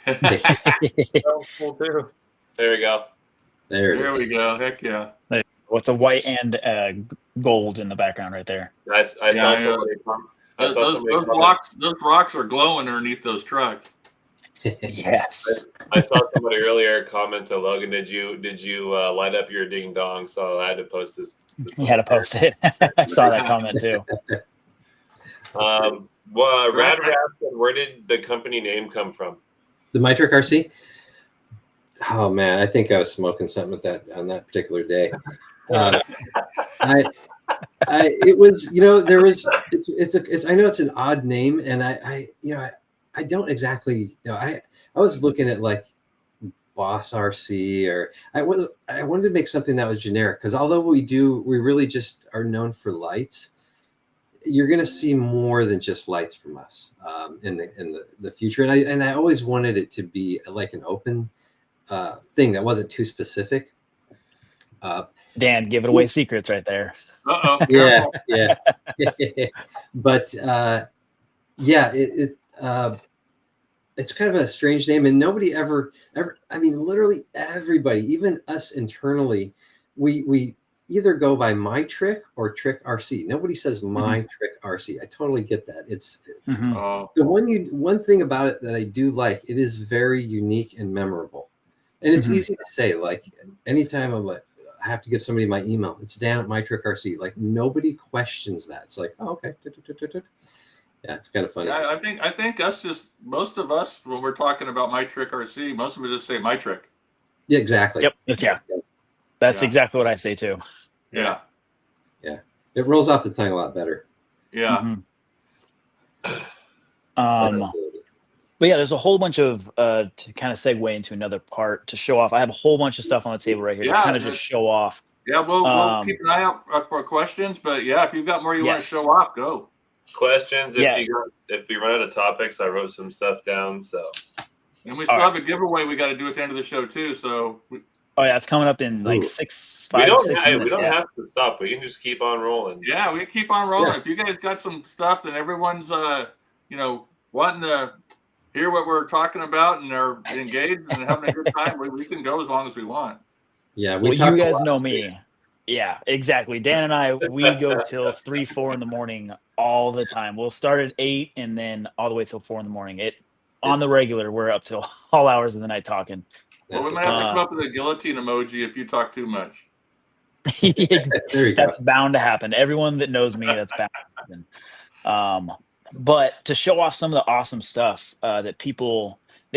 Oh, cool too. There we go. There we go. Heck yeah. With the white and gold in the background right there. I saw somebody those rocks are glowing underneath those trucks. Yes. I saw somebody earlier comment to Logan, did you light up your ding dong? So I had to post this. You had to post it. I saw that comment too. Well, Rad Raptor, where did the company name come from? The MyTrick RC. Oh man, I think I was smoking something on that particular day. It was, you know, there was, I know it's an odd name, and I don't exactly, you know, I was looking at like Boss RC, or I wanted to make something that was generic, because although we really just are known for lights, you're going to see more than just lights from us in the future. And I always wanted it to be like an open thing that wasn't too specific. Dan, giving away secrets right there. Yeah. But it's kind of a strange name, and nobody ever, I mean, literally everybody, even us internally, we either go by MyTrick or Trick RC. Nobody says MyTrick RC. I totally get that. It's the one thing about it that I do like. It is very unique and memorable, and it's easy to say. Like anytime I'm like, I have to give somebody my email, it's Dan at MyTrick RC. Like nobody questions that. It's like, oh, okay. Yeah, it's kind of funny. Yeah, I think most of us, when we're talking about MyTrick RC, most of us just say MyTrick. Yeah, exactly. Yep. That's exactly what I say too. Yeah. It rolls off the tongue a lot better. Yeah. But yeah, there's a whole bunch of to kind of segue into another part to show off. I have a whole bunch of stuff on the table right here to kind of just show off. Yeah, we'll keep an eye out for questions. But yeah, if you've got more you want to show off, go. Questions. If we run out of topics, I wrote some stuff down. So, and we still have a giveaway we got to do at the end of the show too. So, it's coming up in like 5 we don't 6 minutes. We don't have to stop. We can just keep on rolling. Yeah, we keep on rolling. If you guys got some stuff and everyone's wanting to hear what we're talking about and are engaged and having a good time, we can go as long as we want. Yeah, you guys know me. Yeah, exactly. Dan and I, we go till 3, 4 in the morning all the time. We'll start at 8 and then all the way till 4 in the morning. On the regular, we're up till all hours of the night talking. Well, we might have to come up with a guillotine emoji if you talk too much. That's bound to happen. Everyone that knows me, that's bound to happen. But to show off some of the awesome stuff that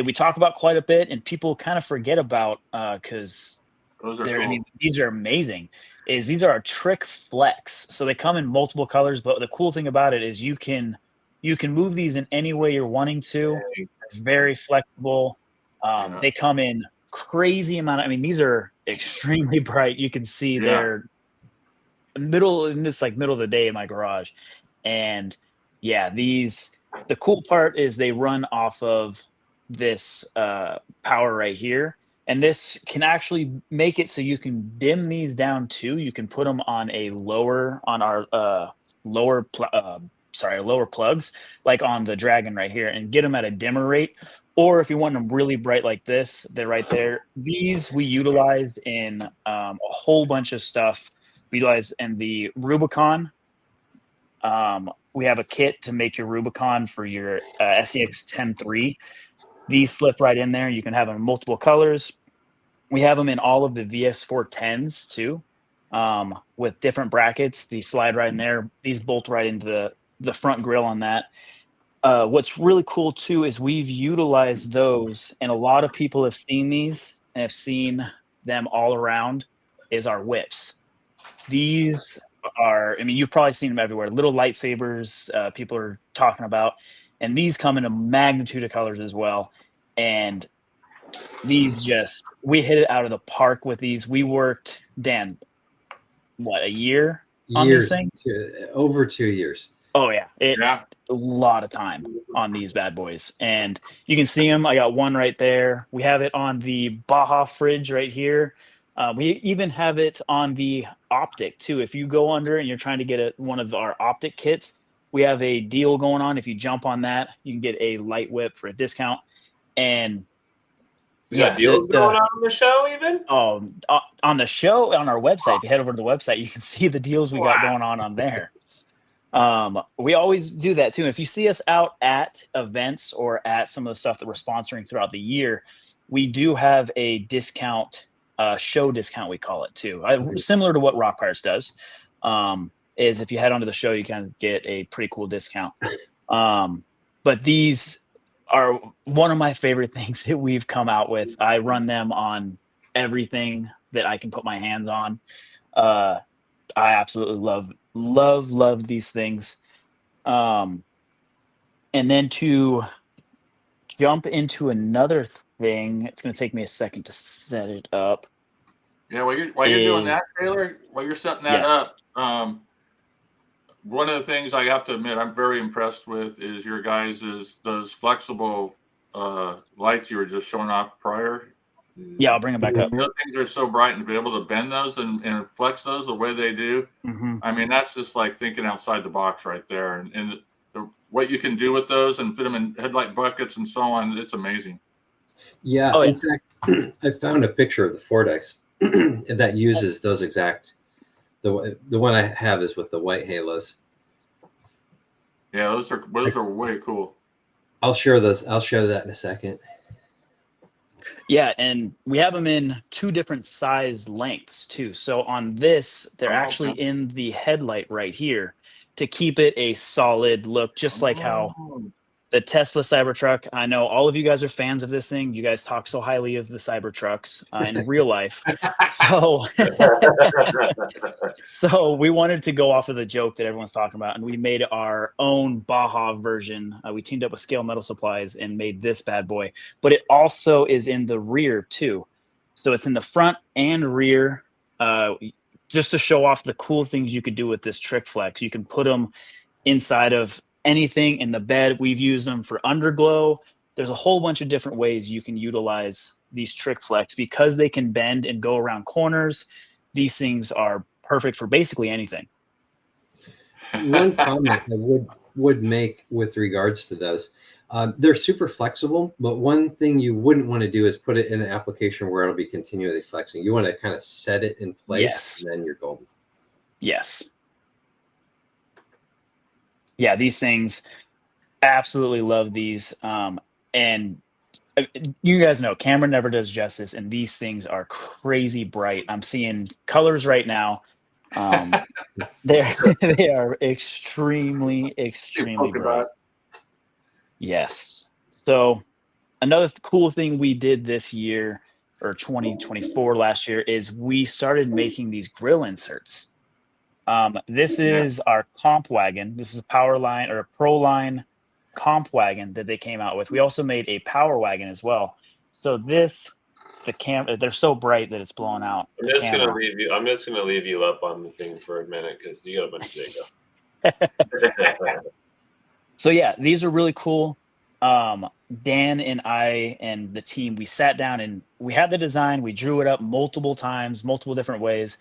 we talk about quite a bit and people kind of forget about because Those are cool. I mean, these are amazing. These are our Trick Flex. So they come in multiple colors, but the cool thing about it is you can move these in any way you're wanting to. It's very flexible. They come in crazy amount I mean, these are extremely bright. You can see they're middle of the day in my garage. And yeah, the cool part is they run off of this power right here. And this can actually make it so you can dim these down too. You can put them on our lower plugs, like on the Dragon right here, and get them at a dimmer rate. Or if you want them really bright like this, they're right there. These we utilized in a whole bunch of stuff. We utilized in the Rubicon. We have a kit to make your Rubicon for your SEX 10.3. These slip right in there. You can have them in multiple colors. We have them in all of the VS410s too, with different brackets. These slide right in there. These bolt right into the front grill on that. What's really cool too is we've utilized those, and a lot of people have seen these and have seen them all around, is our whips. These are, I mean, you've probably seen them everywhere. Little lightsabers people are talking about. And these come in a magnitude of colors as well. And these we hit it out of the park with these. We worked, Dan, a year on these things? Over 2 years. Oh, yeah. A lot of time on these bad boys. And you can see them. I got one right there. We have it on the Baja fridge right here. We even have it on the optic too. If you go under and you're trying to get one of our optic kits, we have a deal going on. If you jump on that, you can get a light whip for a discount. And deals going on the show even? On the show, on our website, if you head over to the website, you can see the deals we got going on there. We always do that too. If you see us out at events or at some of the stuff that we're sponsoring throughout the year, we do have a discount, show discount, we call it too. Similar to what Rock Pirates does. Is if you head onto the show, you can get a pretty cool discount. But these are one of my favorite things that we've come out with. I run them on everything that I can put my hands on. I absolutely love these things. And then to jump into another thing, it's going to take me a second to set it up. Yeah, while you're doing that, Taylor, while you're setting that up, one of the things I have to admit I'm very impressed with is your those flexible lights you were just showing off prior. Yeah, I'll bring them back up. Those things are so bright, and to be able to bend those and flex those the way they do, I mean, that's just like thinking outside the box right there. And what you can do with those and fit them in headlight buckets and so on, it's amazing. Yeah, in fact, I found a picture of the Fordex that uses those exact. The one I have is with the white halos. Yeah, those are way cool. I'll share those. I'll share that in a second. Yeah, and we have them in 2 different size lengths too. So on this, they're actually in the headlight right here to keep it a solid look, just like how the Tesla Cybertruck. I know all of you guys are fans of this thing. You guys talk so highly of the Cybertrucks in real life. So we wanted to go off of the joke that everyone's talking about, and we made our own Baja version. We teamed up with Scale Metal Supplies and made this bad boy. But it also is in the rear too. So it's in the front and rear, just to show off the cool things you could do with this Trick Flex. You can put them inside of anything in the bed. We've used them for underglow. There's a whole bunch of different ways you can utilize these Trick Flex because they can bend and go around corners. These things are perfect for basically anything. One comment I would make with regards to those, they're super flexible, but one thing you wouldn't want to do is put it in an application where it'll be continually flexing. You want to kind of set it in place, and then you're golden. Yes. Yeah, these things, absolutely love these. And you guys know camera never does justice, and these things are crazy bright. I'm seeing colors right now They're they are extremely Polka bright. dot. Yes. So another cool thing we did this year, or 2024 last year, is we started making these grill inserts. This Yeah. is our comp wagon. This is a power line or a pro line comp wagon that they came out with. We also made a power wagon as well. So they're so bright that it's blowing out I'm the just gonna camera. leave you. I'm just gonna leave you up on the thing for a minute because you got a bunch of data. So yeah, these are really cool. Dan and I and the team, we sat down and we had the design. We drew it up multiple times, multiple different ways.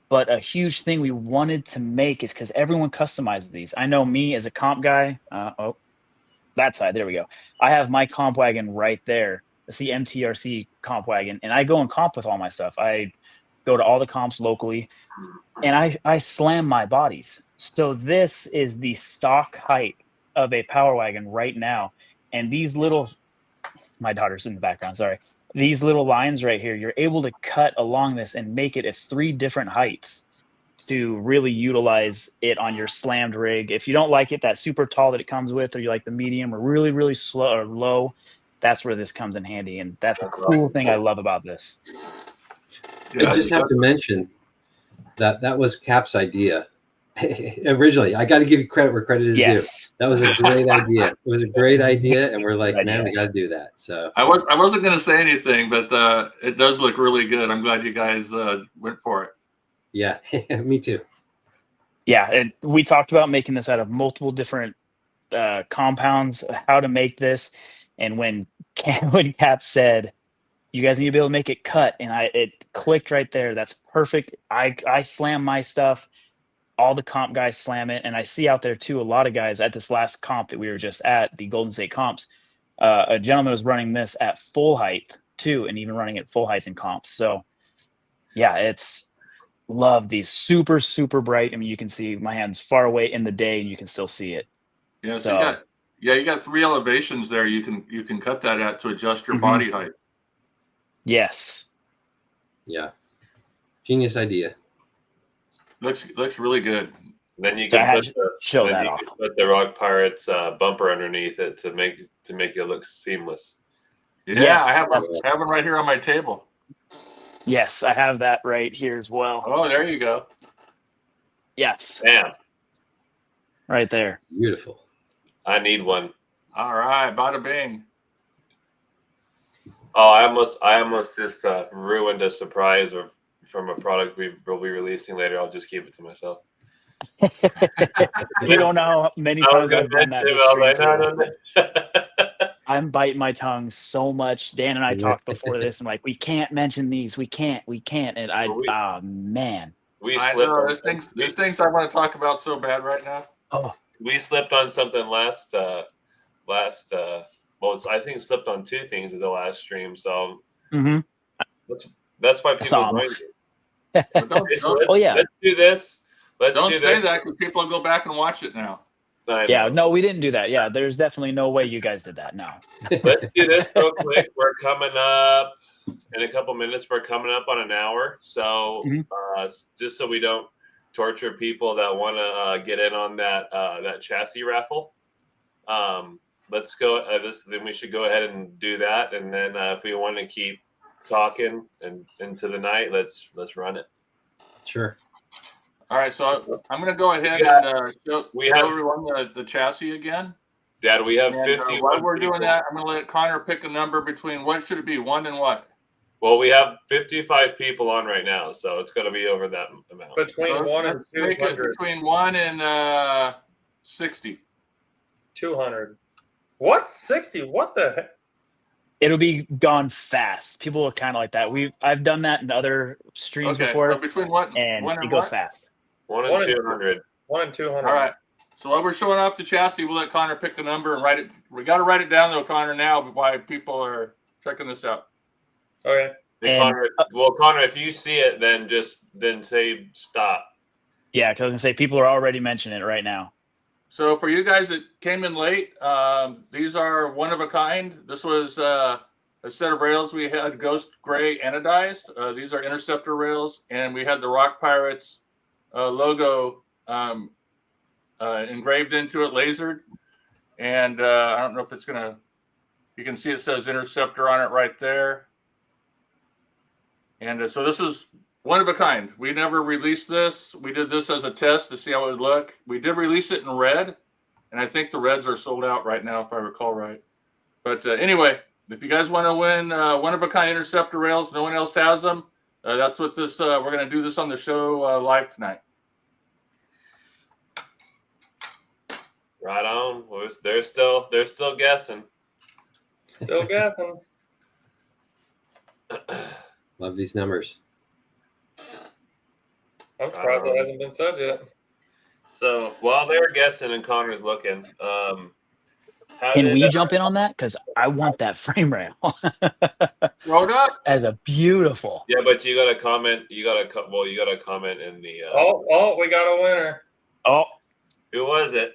But a huge thing we wanted to make is because everyone customizes these. I know me as a comp guy. That side. There we go. I have my comp wagon right there. It's the MTRC comp wagon, and I go and comp with all my stuff. I go to all the comps locally, and I slam my bodies. So this is the stock height of a power wagon right now, and these little, my daughter's in the background. Sorry, these little lines right here. You're able to cut along this and make it at 3 different heights to really utilize it on your slammed rig. If you don't like it that super tall that it comes with, or you like the medium or really slow or low, that's where this comes in handy. And that's a cool thing I love about this. I just have to mention that was Cap's idea. Originally, I got to give you credit where credit is due. Yes. That was a great idea. It was a great idea, and we're like, Good man, idea. we got to do that. So I wasn't going to say anything, but it does look really good. I'm glad you guys went for it. yeah, me too. Yeah, and we talked about making this out of multiple different compounds, how to make this. And when Cap said, you guys need to be able to make it cut, and it clicked right there. That's perfect. I slam my stuff. All the comp guys slam it, and I see out there too a lot of guys at this last comp that we were just at, the Golden State comps. A gentleman was running this at full height too, and even running at full height in comps. So yeah, it's love these super bright. I mean, you can see my hands far away in the day, and you can still see it. Yeah, so you got 3 elevations there. You can cut that at to adjust your body height. Yes. Yeah, genius idea. Looks really good. Then you So I can had put to show that off. put the Rock Pirates bumper underneath it to make it look seamless. Yeah, Yes, I have one right here on my table. Yes, I have that right here as well. Oh, there you go. Yes, Damn, right there. Beautiful. I need one. All right, bada bing. Oh, I almost just ruined a surprise from a product we'll be releasing later. I'll just keep it to myself. You don't know how many times I've done that this stream too. I'm biting my tongue so much. Dan and I talked before this, and like, we can't mention these. We can't. And oh man. I know there's things I want to talk about so bad right now. Oh, we slipped on something last well, I think slipped on 2 things in the last stream. So that's why people joined you. Oh yeah. Let's do this. Don't say that because people will go back and watch it now. Yeah, no, we didn't do that. Yeah, there's definitely no way you guys did that. No. Let's do this real quick. We're coming up in a couple minutes. We're coming up on an hour. So just so we don't torture people that want to get in on that chassis raffle, let's go. Then we should go ahead and do that. And then if we want to keep talking and into the night, let's run it. Sure. All right, so I'm going to go ahead and show everyone the chassis again. Dad, we have 50. While we're doing that, I'm going to let Connor pick a number between what should it be, 1 and what? Well, we have 55 people on right now, so it's going to be over that amount. Between 1 and 200. Between 1 and 60. 200. What? 60? What the heck? It'll be gone fast. People are kind of like that. I've done that in other streams before. So between what and one it goes fast. 1 and 200. 1 and 200. All right. So while we're showing off the chassis, we'll let Connor pick the number and write it. We got to write it down though, Connor, now while people are checking this out. Okay. Hey, Connor, if you see it, then say stop. Yeah, because I was gonna say people are already mentioning it right now. So for you guys that came in late, these are one of a kind. This was a set of rails we had Ghost Gray anodized. These are Interceptor rails, and we had the Rock Pirates logo engraved into it, lasered. And I don't know if it's gonna. You can see it says Interceptor on it right there. And so this is one of a kind. We never released this. We did this as a test to see how it would look. We did release it in red, and I think the reds are sold out right now, if I recall right. But anyway, if you guys want to win one of a kind Interceptor rails, no one else has them. That's what this. We're going to do this on the show live tonight. Right on. They're still guessing. Still guessing. Love these numbers. I'm surprised it hasn't been said yet. So while they're guessing and Connor's looking, Can we jump in on that? Because I want that frame rail. Throw it up as a beautiful. Yeah, but you got to comment. You got to comment in the. Oh, we got a winner. Oh, who was it?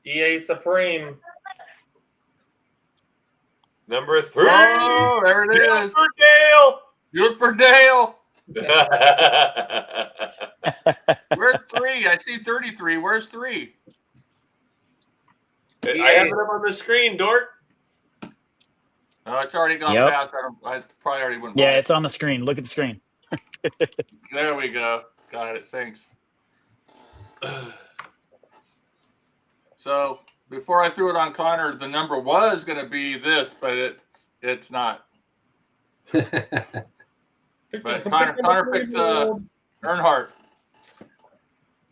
EA Supreme. Number 3. Oh, there it is. For Dale. Good for Dale. Where's 3? I see 33. Where's 3? I have it up on the screen, Dork. Oh, it's already gone Yep. past. I probably already went. Yeah, by. it's on the screen. Look at the screen. There we go. Got it. Thanks. So before I threw it on Connor, the number was going to be this, but it's not. But Connor picked Earnhardt,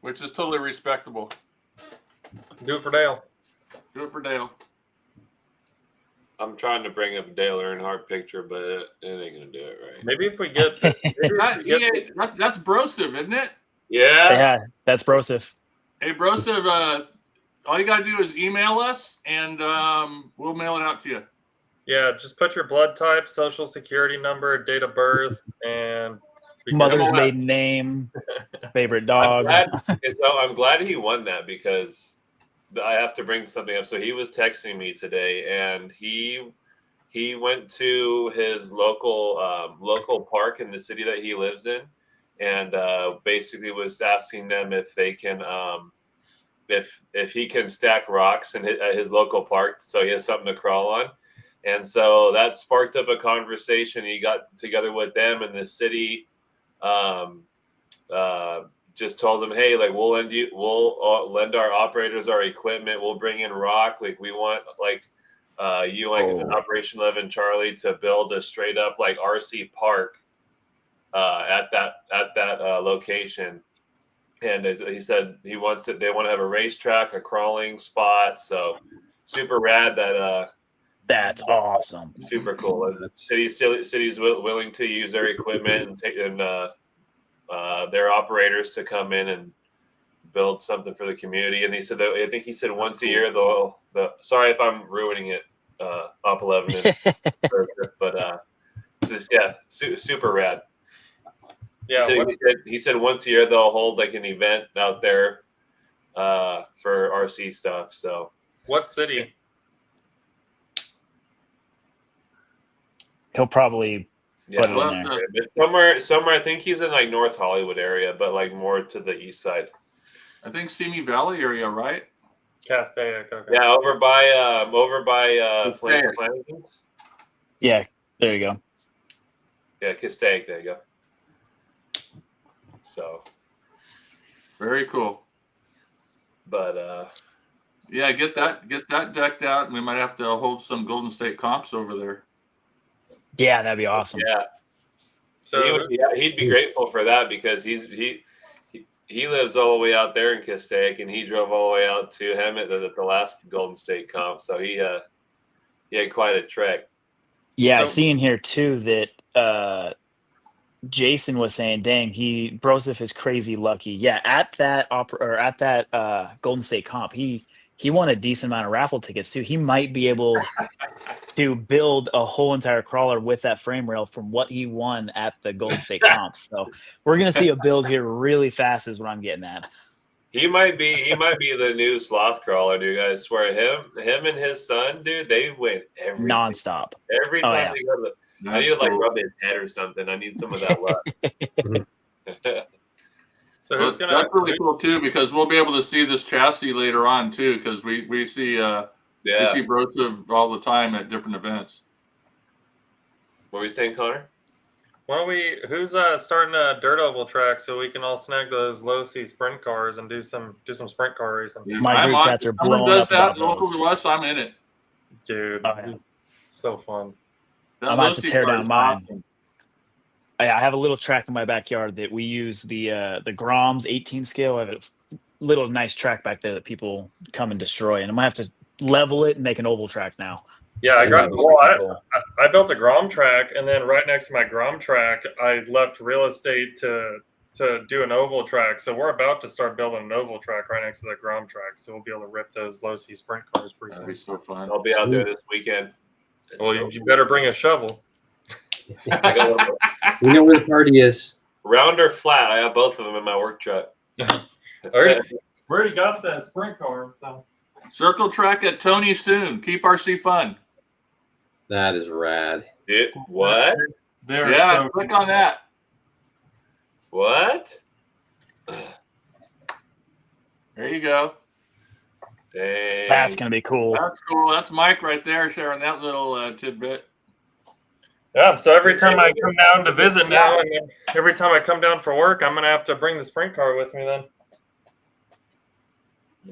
which is totally respectable. Do it for Dale. Do it for Dale. I'm trying to bring up a Dale Earnhardt picture, but it ain't gonna do it right. Maybe if we get, That's Broseph, isn't it? Yeah. That's Broseph. Hey, Broseph, all you got to do is email us, and we'll mail it out to you. yeah, just put your blood type, social security number, date of birth, and Mother's maiden name, favorite dog. I'm glad he won that because I have to bring something up. So he was texting me today, and he went to his local park in the city that he lives in, and basically was asking them if they can if he can stack rocks in his local park so he has something to crawl on. And so that sparked up a conversation. He got together with them, and the city just told him, hey, like we'll lend our operators our equipment. We'll bring in rock. Like we want Operation 11 Charlie to build a straight up like RC park at that location. And as he said, they want to have a racetrack, a crawling spot. So super rad that. That's awesome. Super cool. City's willing to use their equipment and take their operators to come in and build something for the community. And they said that I think he said once a year sorry if I'm ruining it, Op 11, but super rad. Yeah, so he said once a year they'll hold like an event out there for RC stuff. So what city? He'll probably put it in there. Somewhere. I think he's in like North Hollywood area, but like more to the east side. I think Simi Valley area, right? Castaic. Okay. Yeah, over by Flanagan's. Yeah, there you go. Yeah, Castaic. There you go. So very cool. But yeah, get that decked out, and we might have to hold some Golden State comps over there. Yeah, that'd be awesome. Yeah. So he'd be grateful for that because he lives all the way out there in Castaic, and he drove all the way out to Hemet at the last Golden State comp. So he had quite a trek. Yeah, I see in here too that Jason was saying, "Dang, Broseph is crazy lucky." Yeah, at that Golden State comp, he won a decent amount of raffle tickets too. He might be able to build a whole entire crawler with that frame rail from what he won at the Golden State comps. So we're gonna see a build here really fast, is what I'm getting at. He might be the new sloth crawler, dude. I swear, him and his son, dude, they win nonstop. Every time they go to I need to like rub his head or something. I need some of that luck. So who's gonna? That's really cool too, because we'll be able to see this chassis later on too, because we see we see Broseph all the time at different events. What were you saying, Connor? Why don't we? Who's starting a dirt oval track so we can all snag those low C sprint cars and do some sprint car racing? My group chats are blowing up about local those. to us, I'm in it. Dude, Oh, yeah. so fun. I'm about to tear down mine. Awesome. I have a little track in my backyard that we use the Groms 18 scale. I have a little nice track back there that people come and destroy, and I'm gonna have to level it and make an oval track now. Yeah, I built a Grom track, and then right next to my Grom track, I left real estate to do an oval track. So we're about to start building an oval track right next to the Grom track. So we'll be able to rip those low C sprint cars pretty soon. That'd be so fun. I'll be out there this weekend. Well, you better bring a shovel. We know where the party is. Round or flat? I have both of them in my work truck. We already got that sprint car. So circle track at Tony soon. Keep RC fun. That is rad. What? Yeah, click on that. What? There you go. Dang. That's gonna be cool. That's cool. That's Mike right there sharing that little tidbit. Yeah, so every time I come down to visit now, and every time I come down for work, I'm gonna have to bring the sprint car with me then.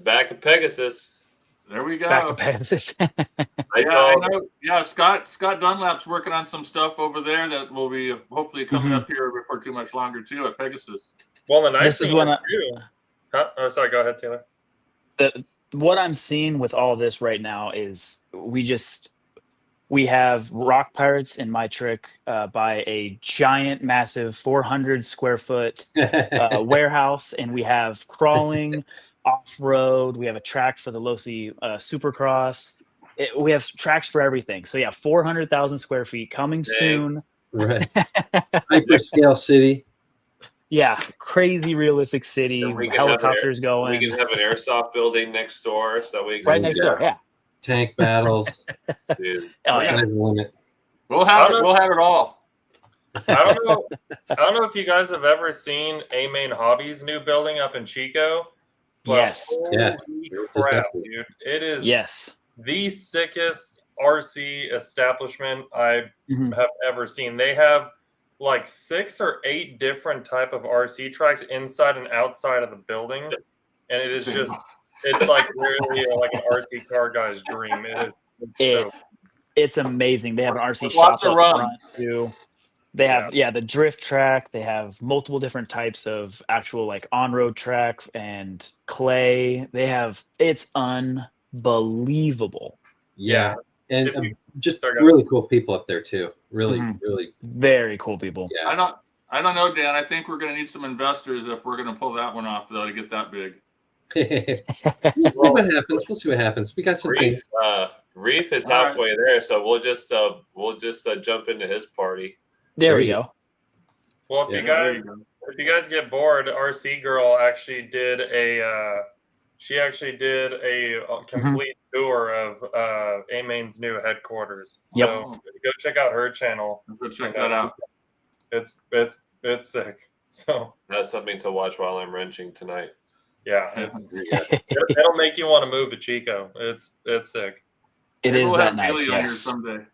Back of Pegasus. There we go. Back to Pegasus. I know. Yeah, Scott Dunlap's working on some stuff over there that will be hopefully coming up here before too much longer too at Pegasus. Well, the nice thing too. Oh, sorry. Go ahead, Taylor. What I'm seeing with all this right now is we have Rock Pirates in MyTrick by a giant, massive 400 square foot warehouse, and we have crawling, off-road. We have a track for the Losi Supercross. We have tracks for everything. So yeah, 400,000 square feet coming soon. Right. Hyperscale city. Yeah, crazy realistic city. Helicopters going. We can have an airsoft building next door, so we can right next door. Yeah. Tank battles. Dude. Oh, yeah. We'll have it all. I don't know if you guys have ever seen A Main Hobbies' new building up in Chico. Yes. Yeah. Crap, dude. It is the sickest RC establishment I have ever seen. They have like 6 or 8 different type of RC tracks inside and outside of the building, and it is just it's like really like an RC car guy's dream. It's amazing. They have an RC shop up front too. They have the drift track. They have multiple different types of actual like on-road track and clay. It's unbelievable. Yeah. And just really cool people up there too. Really, really very cool people. Yeah. I don't know, Dan. I think we're going to need some investors if we're going to pull that one off, though, to get that big. We'll see what happens. We got some things. Reef is halfway there, so we'll just jump into his party. There we go. Well, if you guys get bored, RC Girl actually did a complete tour of A Main's new headquarters. So go check out her channel. Go check that out. It's sick. So that's something to watch while I'm wrenching tonight. Yeah, it'll make you want to move to Chico. It's sick. It is that nice. Yes. Someday.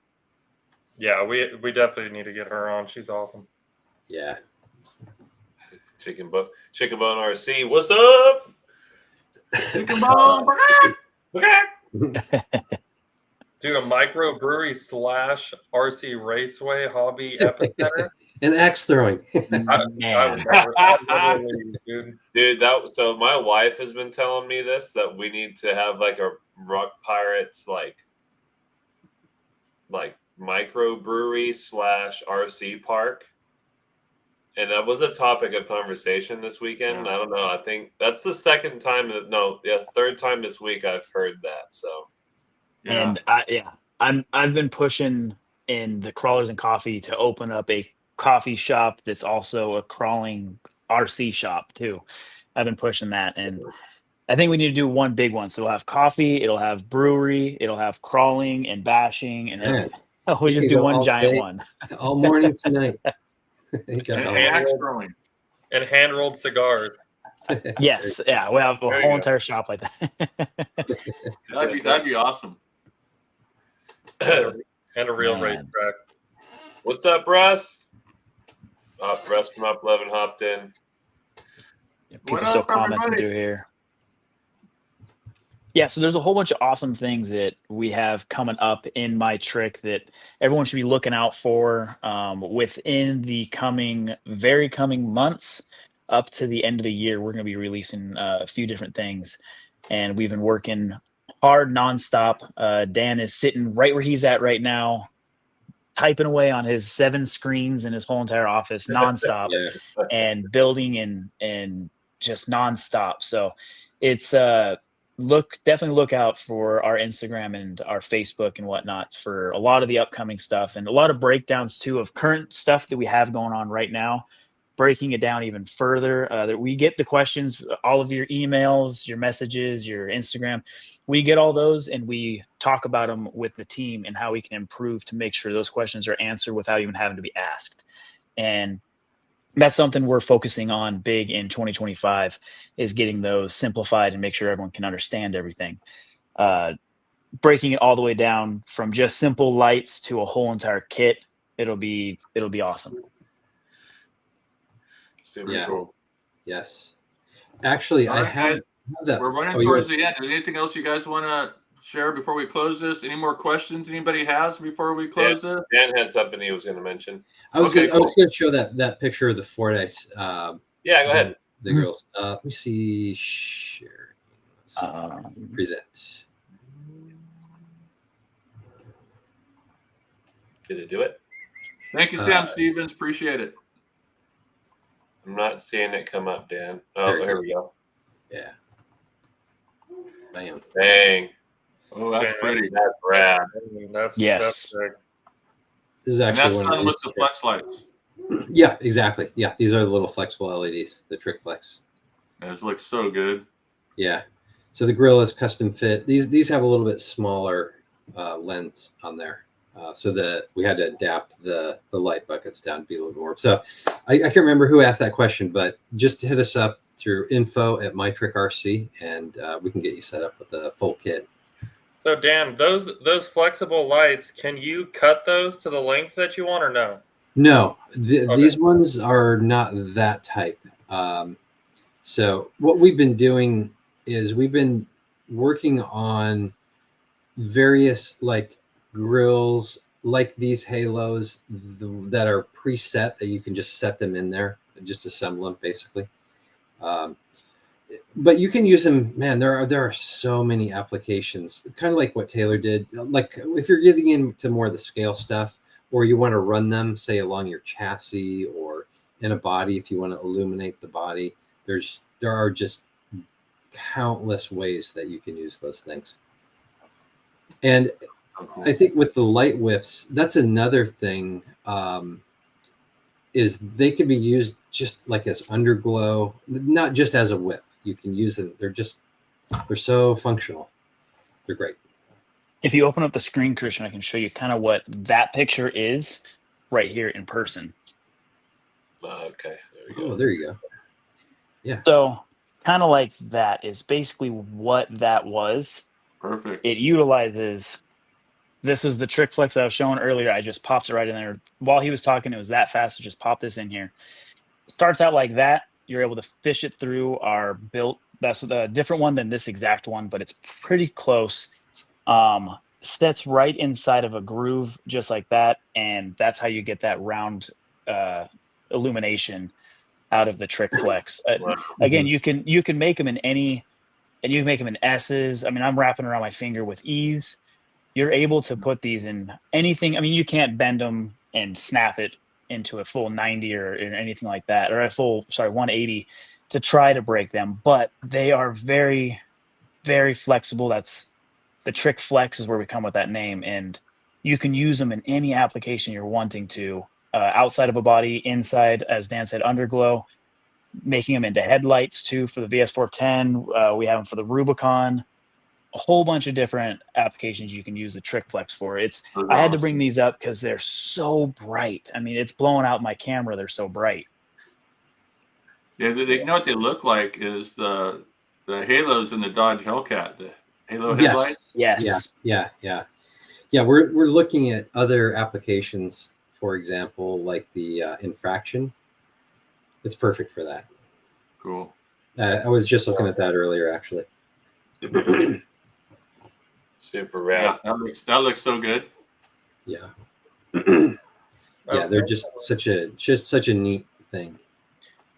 Yeah, we definitely need to get her on. She's awesome. Yeah. Chicken Bone RC. What's up? Chicken Bone. Dude, a microbrewery / RC Raceway hobby epicenter. And axe throwing. Dude, so my wife has been telling me this, that we need to have like a Rock Pirates like microbrewery / RC park. And that was a topic of conversation this weekend. Yeah. I don't know. I think that's the third time this week I've heard that. So, and I've been pushing in the Crawlers and Coffee to open up a coffee shop that's also a crawling RC shop too. I've been pushing that, and I think we need to do one big one. So it'll have coffee, it'll have brewery, it'll have crawling and bashing, and everything. We just do one giant one all morning tonight. And hand rolled cigars. Yes, yeah, we have a whole entire shop like that. That'd be awesome. And a real racetrack. What's up, Russ? Russ from up 11 hopped in. People still commenting through here. Yeah, so there's a whole bunch of awesome things that we have coming up in MyTrick that everyone should be looking out for within the very coming months up to the end of the year. We're going to be releasing a few different things, and we've been working hard nonstop. Dan is sitting right where he's at right now, typing away on his 7 screens in his whole entire office nonstop and building and just nonstop. So it's definitely look out for our Instagram and our Facebook and whatnot for a lot of the upcoming stuff and a lot of breakdowns too of current stuff that we have going on right now, breaking it down even further. That we get the questions, all of your emails, your messages, your Instagram, we get all those and we talk about them with the team and how we can improve to make sure those questions are answered without even having to be asked. And that's something we're focusing on big in 2025 is getting those simplified and make sure everyone can understand everything. Breaking it all the way down from just simple lights to a whole entire kit. It'll be awesome. Super cool. Yes. Actually, I have that. We're running towards the end. Is there anything else you guys want to share before we close this? Any more questions anybody has before we close this? Dan had something he was going to mention. I was going to show that picture of the Fordyce. Yeah, go ahead. The girls. Let me see. Share. Present. Did it do it? Thank you, Sam Stevens. Appreciate it. I'm not seeing it come up, Dan. Oh, here we go. Yeah. Bam. Dang. Oh, that's pretty. That's rad. That's this is actually one with the flex lights. Yeah, exactly. Yeah, these are the little flexible LEDs, the Trick Flex. Those look so good. Yeah. So the grill is custom fit. These have a little bit smaller lens on there, so that we had to adapt the light buckets down to be a little more. So I can't remember who asked that question, but just hit us up through info@MyTrick RC, and we can get you set up with a full kit. So Dan, those flexible lights, can you cut those to the length that you want or no? No, these ones are not that type. So what we've been doing is we've been working on various like grills, like these halos that are preset that you can just set them in there and just assemble them basically. But you can use them, man. There are so many applications, kind of like what Taylor did. Like if you're getting into more of the scale stuff, or you want to run them, say along your chassis or in a body, if you want to illuminate the body, there are just countless ways that you can use those things. And I think with the light whips, that's another thing. Is they can be used just like as underglow, not just as a whip. You can use them. They're so functional. They're great. If you open up the screen, Christian, I can show you kind of what that picture is right here in person. Okay. There you go. Oh, there you go. Yeah. So kind of like that is basically what that was. Perfect. It utilizes, this is the Trick Flex that I was showing earlier. I just popped it right in there. While he was talking, it was that fast to just pop this in here. It starts out like that. You're able to fish it through our built. That's a different one than this exact one, but it's pretty close. Sets right inside of a groove just like that, and that's how you get that round illumination out of the Trick Flex. Again, you can make them in any, and you can make them in S's. I mean, I'm wrapping around my finger with ease. You're able to put these in anything. I mean, you can't bend them and snap it into a full 90 or anything like that, or a full 180 to try to break them, but they are very, very flexible. That's the Trick Flex is where we come with that name, and you can use them in any application you're wanting to, outside of a body, inside, as Dan said, underglow, making them into headlights too for the VS410. We have them for the Rubicon, a whole bunch of different applications you can use the Trick Flex for. I had to bring these up because they're so bright. I mean, it's blowing out my camera. They're so bright. Yeah, you know what they look like is the halos in the Dodge Hellcat, the halo headlights. Yes. Yeah. We're looking at other applications. For example, like the infraction. It's perfect for that. Cool. I was just looking at that earlier, actually. Super rad. Yeah, that looks so good. Yeah. Yeah, they're just such a neat thing.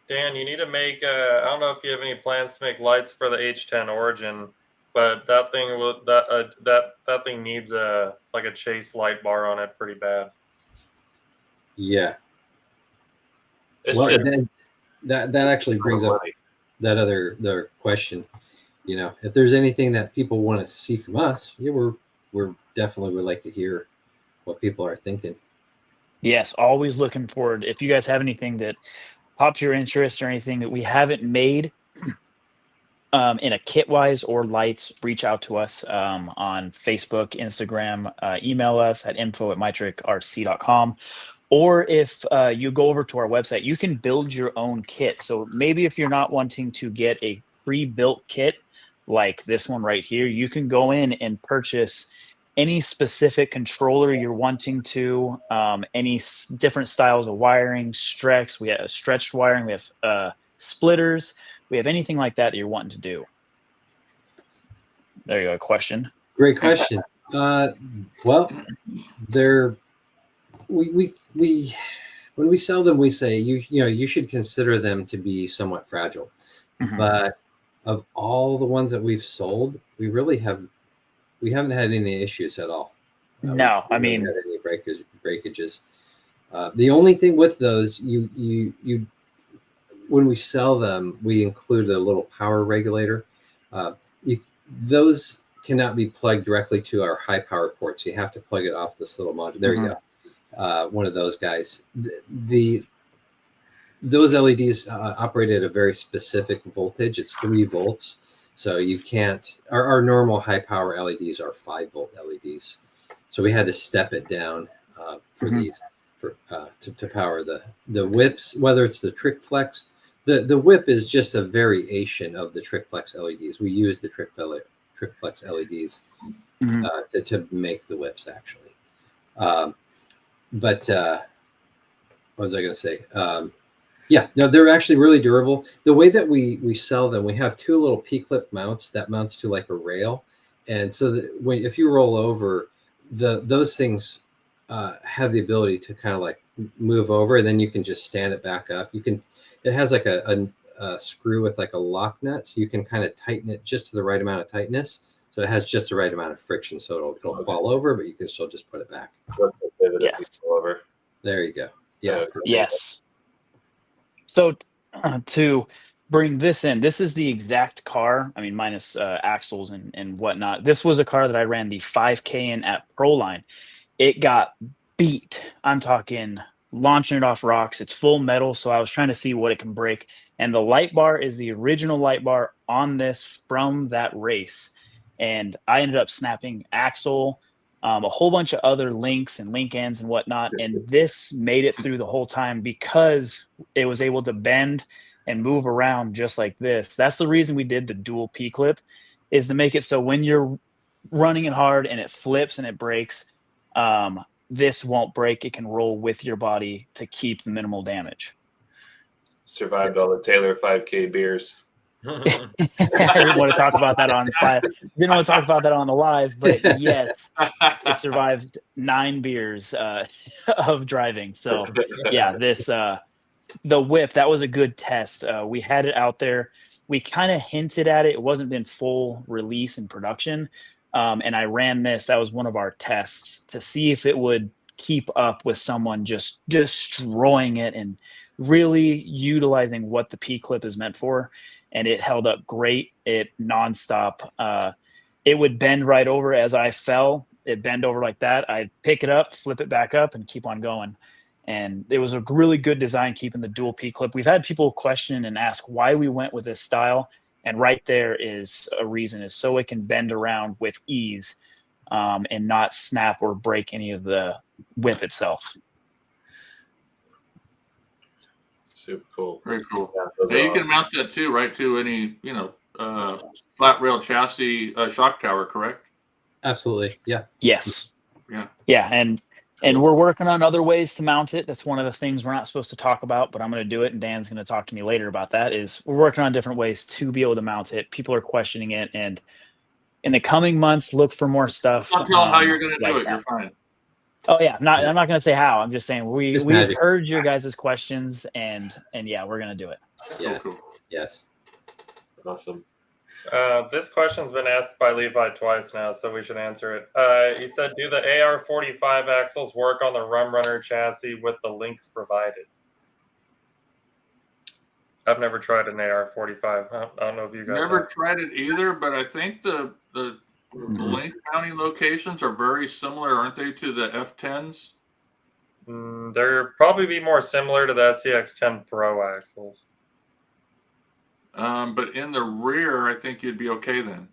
Dan, you need to make. I don't know if you have any plans to make lights for the H10 Origin, but that thing will that thing needs a chase light bar on it pretty bad. Yeah. It's Well, just that actually brings up that other question. You know, if there's anything that people want to see from us, yeah, we're definitely would like to hear what people are thinking. Yes, always looking forward. If you guys have anything that pops your interest or anything that we haven't made in a kit wise or lights, reach out to us on Facebook, Instagram, email us at info@mytrickrc.com. Or if you go over to our website, you can build your own kit. So maybe if you're not wanting to get a pre-built kit like this one right here, you can go in and purchase any specific controller you're wanting to, any different styles of wiring, stretched. We have stretched wiring. We have splitters. We have anything like that you're wanting to do. There you go. A question. Great question. Well, we when we sell them, we say you should consider them to be somewhat fragile. Mhm. But of all the ones that we've sold, we haven't had any issues at all. No, we I mean, haven't had any breakages. The only thing with those, you when we sell them, we include a little power regulator. Those cannot be plugged directly to our high power ports. You have to plug it off this little module. There you go. One of those guys. Those LEDs operate at a very specific voltage. It's 3 volts. So you can't, our normal high power LEDs are 5-volt LEDs. So we had to step it down for these to power the whips, whether it's the Trick Flex. The whip is just a variation of the Trick Flex LEDs. We use the Trick Flex LEDs to make the whips, actually. But what was I going to say? Yeah, no, they're actually really durable. The way that we sell them, we have 2 little P-clip mounts that mounts to like a rail. And so if you roll over, those things have the ability to kind of like move over, and then you can just stand it back up. It has like a screw with like a lock nut, so you can kind of tighten it just to the right amount of tightness. So it has just the right amount of friction, so it'll fall over, but you can still just put it back. Yes. There you go. Yeah. Yes. So to bring this in, this is the exact car. I mean, minus axles and whatnot. This was a car that I ran the 5K in at Proline. It got beat. I'm talking launching it off rocks. It's full metal, so I was trying to see what it can break. And the light bar is the original light bar on this from that race. And I ended up snapping axle, a whole bunch of other links and link ends and whatnot. And this made it through the whole time because it was able to bend and move around just like this. That's the reason we did the dual P-clip, is to make it so when you're running it hard and it flips and it breaks, this won't break. It can roll with your body to keep minimal damage. Survived all the Taylor 5K beers. I didn't want to talk about that on Didn't want to talk about that on the live, but yes, it survived 9 beers of driving. So yeah, the whip, that was a good test. We had it out there. We kind of hinted at it. It wasn't been full release in production. And I ran this. That was one of our tests to see if it would keep up with someone just destroying it and really utilizing what the P-clip is meant for. And it held up great. It nonstop. It would bend right over as I fell. It bend over like that. I'd pick it up, flip it back up, and keep on going. And it was a really good design, keeping the dual P-clip. We've had people question and ask why we went with this style. And right there is a reason, is so it can bend around with ease and not snap or break any of the whip itself. Super cool. Very cool. Yeah, Yeah, you can mount that too, right? To any, flat rail chassis shock tower, correct? Absolutely. Yeah. Yes. Yeah. Yeah, and we're working on other ways to mount it. That's one of the things we're not supposed to talk about, but I'm going to do it, and Dan's going to talk to me later about that. Is we're working on different ways to be able to mount it. People are questioning it, and in the coming months, look for more stuff. Don't tell them how you're going to like do it. that. You're fine. Oh yeah, I'm not going to say how. I'm just saying we've magic. heard your guys' questions, and yeah, we're going to do it. Yeah. Cool. Yes. Awesome. This question's been asked by Levi twice now, so we should answer it. He said, do the AR45 axles work on the Rum Runner chassis with the links provided? I've never tried an AR45. I don't know if you guys Never have. tried it either, but I think the link mounting locations are very similar, aren't they, to the F10s? They're probably be more similar to the SCX10 Pro axles. But in the rear, I think you'd be okay then.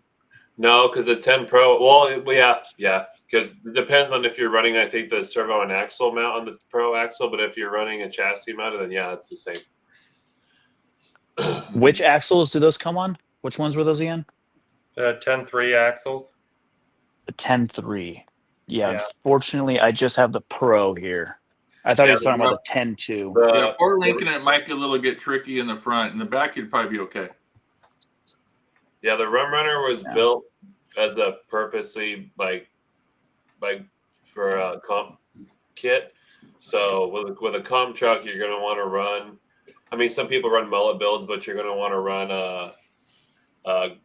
No, because the 10 Pro, well, yeah, because it depends on if you're running, I think, the servo and axle mount on the Pro axle, but if you're running a chassis mount, then yeah, it's the same. Which axles do those come on? Which ones were those again? The 10.3 axles. The 10.3. Yeah, Yeah. Unfortunately, I just have the Pro here. I thought he was talking about the 10.2. Yeah, for linking it might get tricky in the front. In the back, you'd probably be okay. Yeah, the Rum Runner was built as a purposely for a comp kit. So with a comp truck, you're going to want to run. I mean, some people run mullet builds, but you're going to want to run a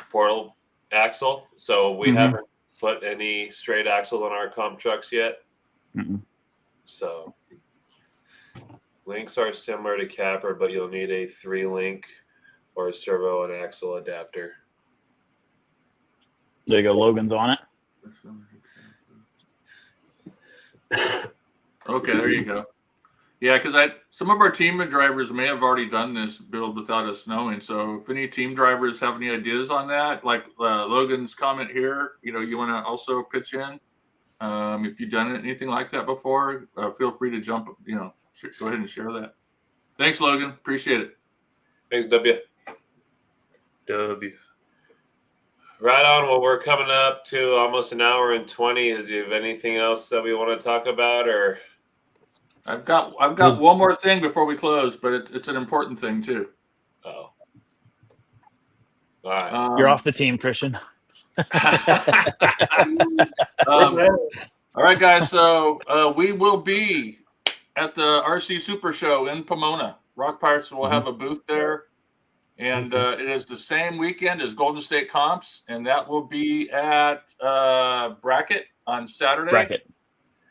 portal axle. So we haven't put any straight axles on our comp trucks yet. So links are similar to Capper, but you'll need a 3-link or a servo and axle adapter. There you go. Logan's on it. Okay, there you go. Yeah, because some of our team drivers may have already done this build without us knowing. So if any team drivers have any ideas on that, like Logan's comment here, you want to also pitch in. If you've done anything like that before, feel free to jump. Go ahead and share that. Thanks, Logan. Appreciate it. Thanks, W. Right on. Well, we're coming up to almost an hour and 20. Do you have anything else that we want to talk about, or? I've got one more thing before we close, but it's an important thing too. Oh. All right. You're off the team, Christian. All right, guys. So we will be at the RC Super Show in Pomona. Rock Pirates will have a booth there. And it is the same weekend as Golden State Comps, and that will be at Bracket on Saturday. Bracket.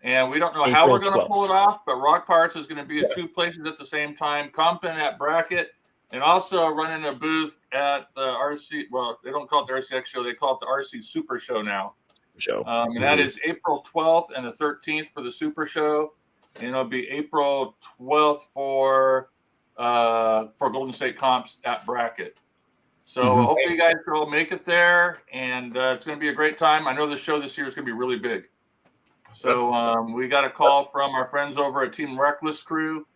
And we don't know April how we're going to 12th. pull it off, but Rock Pirates is going to be at 2 places at the same time, comping at Bracket, and also running a booth at the RC. Well, they don't call it the RCX show; they call it the RC Super Show now. And that is April 12th and the 13th for the Super Show, and it'll be April 12th for Golden State Comps at Bracket. So hopefully you guys can all make it there, and it's going to be a great time. I know the show this year is going to be really big. So we got a call from our friends over at Team Reckless Crew,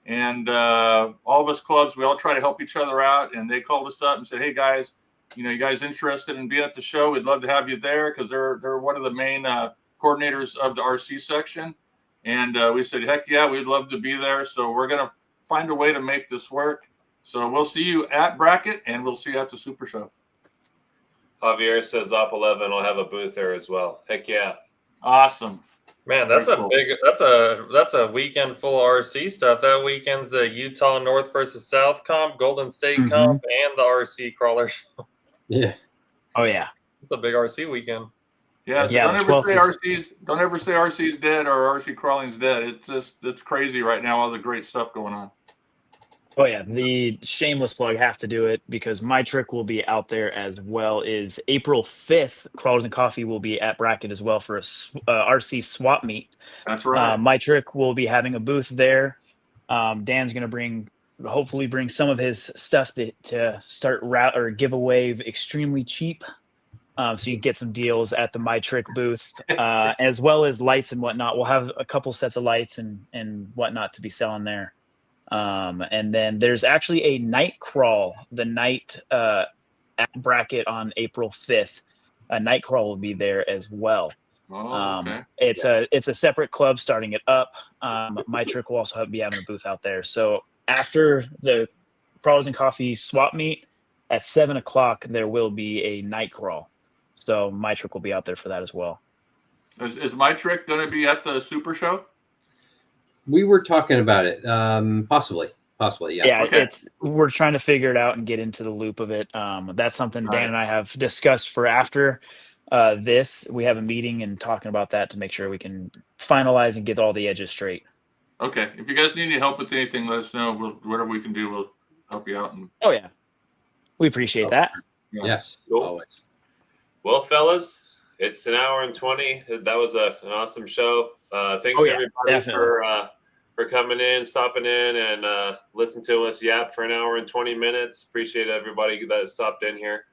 and all of us clubs, we all try to help each other out, and they called us up and said, hey guys, you guys interested in being at the show? We'd love to have you there, because they're one of the main coordinators of the RC section. And we said, heck yeah, we'd love to be there. So we're going to find a way to make this work. So we'll see you at Bracket, and we'll see you at the Super Show. Javier says Op 11 will have a booth there as well. Heck yeah. Awesome. Man, that's Very a cool. big. That's a weekend full of RC stuff. That weekend's the Utah North versus South comp, Golden State comp, and the RC crawler show. Yeah. Oh yeah. It's a big RC weekend. Yeah. So Yeah, don't ever say RC's dead or RC crawling's dead. It's crazy right now. All the great stuff going on. Oh yeah, the shameless plug, have to do it because MyTrick will be out there as well. Is April 5th, Crawlers and Coffee will be at Bracket as well for a RC swap meet. That's right. MyTrick will be having a booth there. Dan's going to hopefully bring some of his stuff to start give away extremely cheap. So you can get some deals at the MyTrick booth, as well as lights and whatnot. We'll have a couple sets of lights and whatnot to be selling there. And then there's actually a night crawl, the night at bracket on April 5th. A night crawl will be there as well. Oh, okay. It's a separate club starting it up. MyTrick will also be having a booth out there. So after the Crawlers and Coffee swap meet at 7:00, there will be a night crawl. So MyTrick will be out there for that as well. Is MyTrick going to be at the Super Show? We were talking about it. Possibly, yeah. Yeah, Okay. we're trying to figure it out and get into the loop of it. That's something All Dan right. and I have discussed for after this. We have a meeting and talking about that to make sure we can finalize and get all the edges straight. Okay. If you guys need any help with anything, let us know. Whatever we can do, we'll help you out. Oh yeah, we appreciate that. Yeah. Yes, Cool. always. Well, fellas, it's an hour and 20. That was an awesome show. Thanks everybody definitely. for coming in, stopping in, and listening to us yap for an hour and 20 minutes. Appreciate everybody that stopped in here,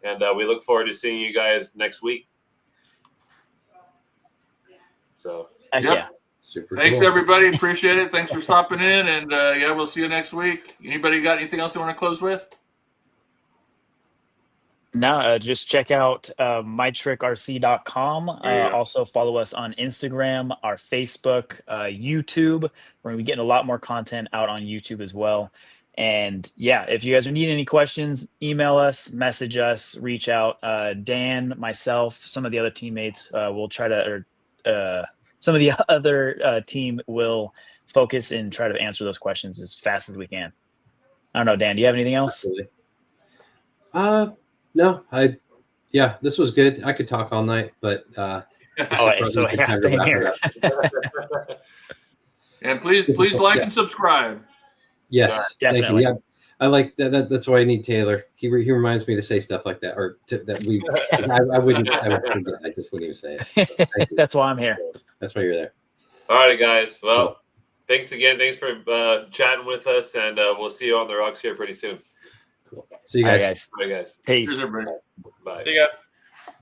and we look forward to seeing you guys next week. So, Heck Yep. yeah. Super. Thanks, cool. everybody. Appreciate it. Thanks for stopping in. And yeah, we'll see you next week. Anybody got anything else they want to close with? No, just check out mytrickrc.com. There you go. Also follow us on Instagram, our Facebook, YouTube. We're going to be getting a lot more content out on YouTube as well. And yeah, if you guys need any questions, email us, message us, reach out. Dan, myself, some of the other teammates will try to, or some of the other team will focus and try to answer those questions as fast as we can. I don't know, Dan, do you have anything else? Absolutely. No, this was good. I could talk all night, but So yeah, same here. And please like and subscribe. Yes, Definitely. thank you. Yeah, I like that. That's why I need Taylor. He reminds me to say stuff like that, or that we. I wouldn't. I just wouldn't even say it. That's why I'm here. That's why you're there. all right, guys. Well, thanks again. Thanks for chatting with us, and we'll see you on the rocks here pretty soon. Cool. See you All right, guys. guys. Bye, guys. Peace. Cheers, everybody. Bye. See you guys.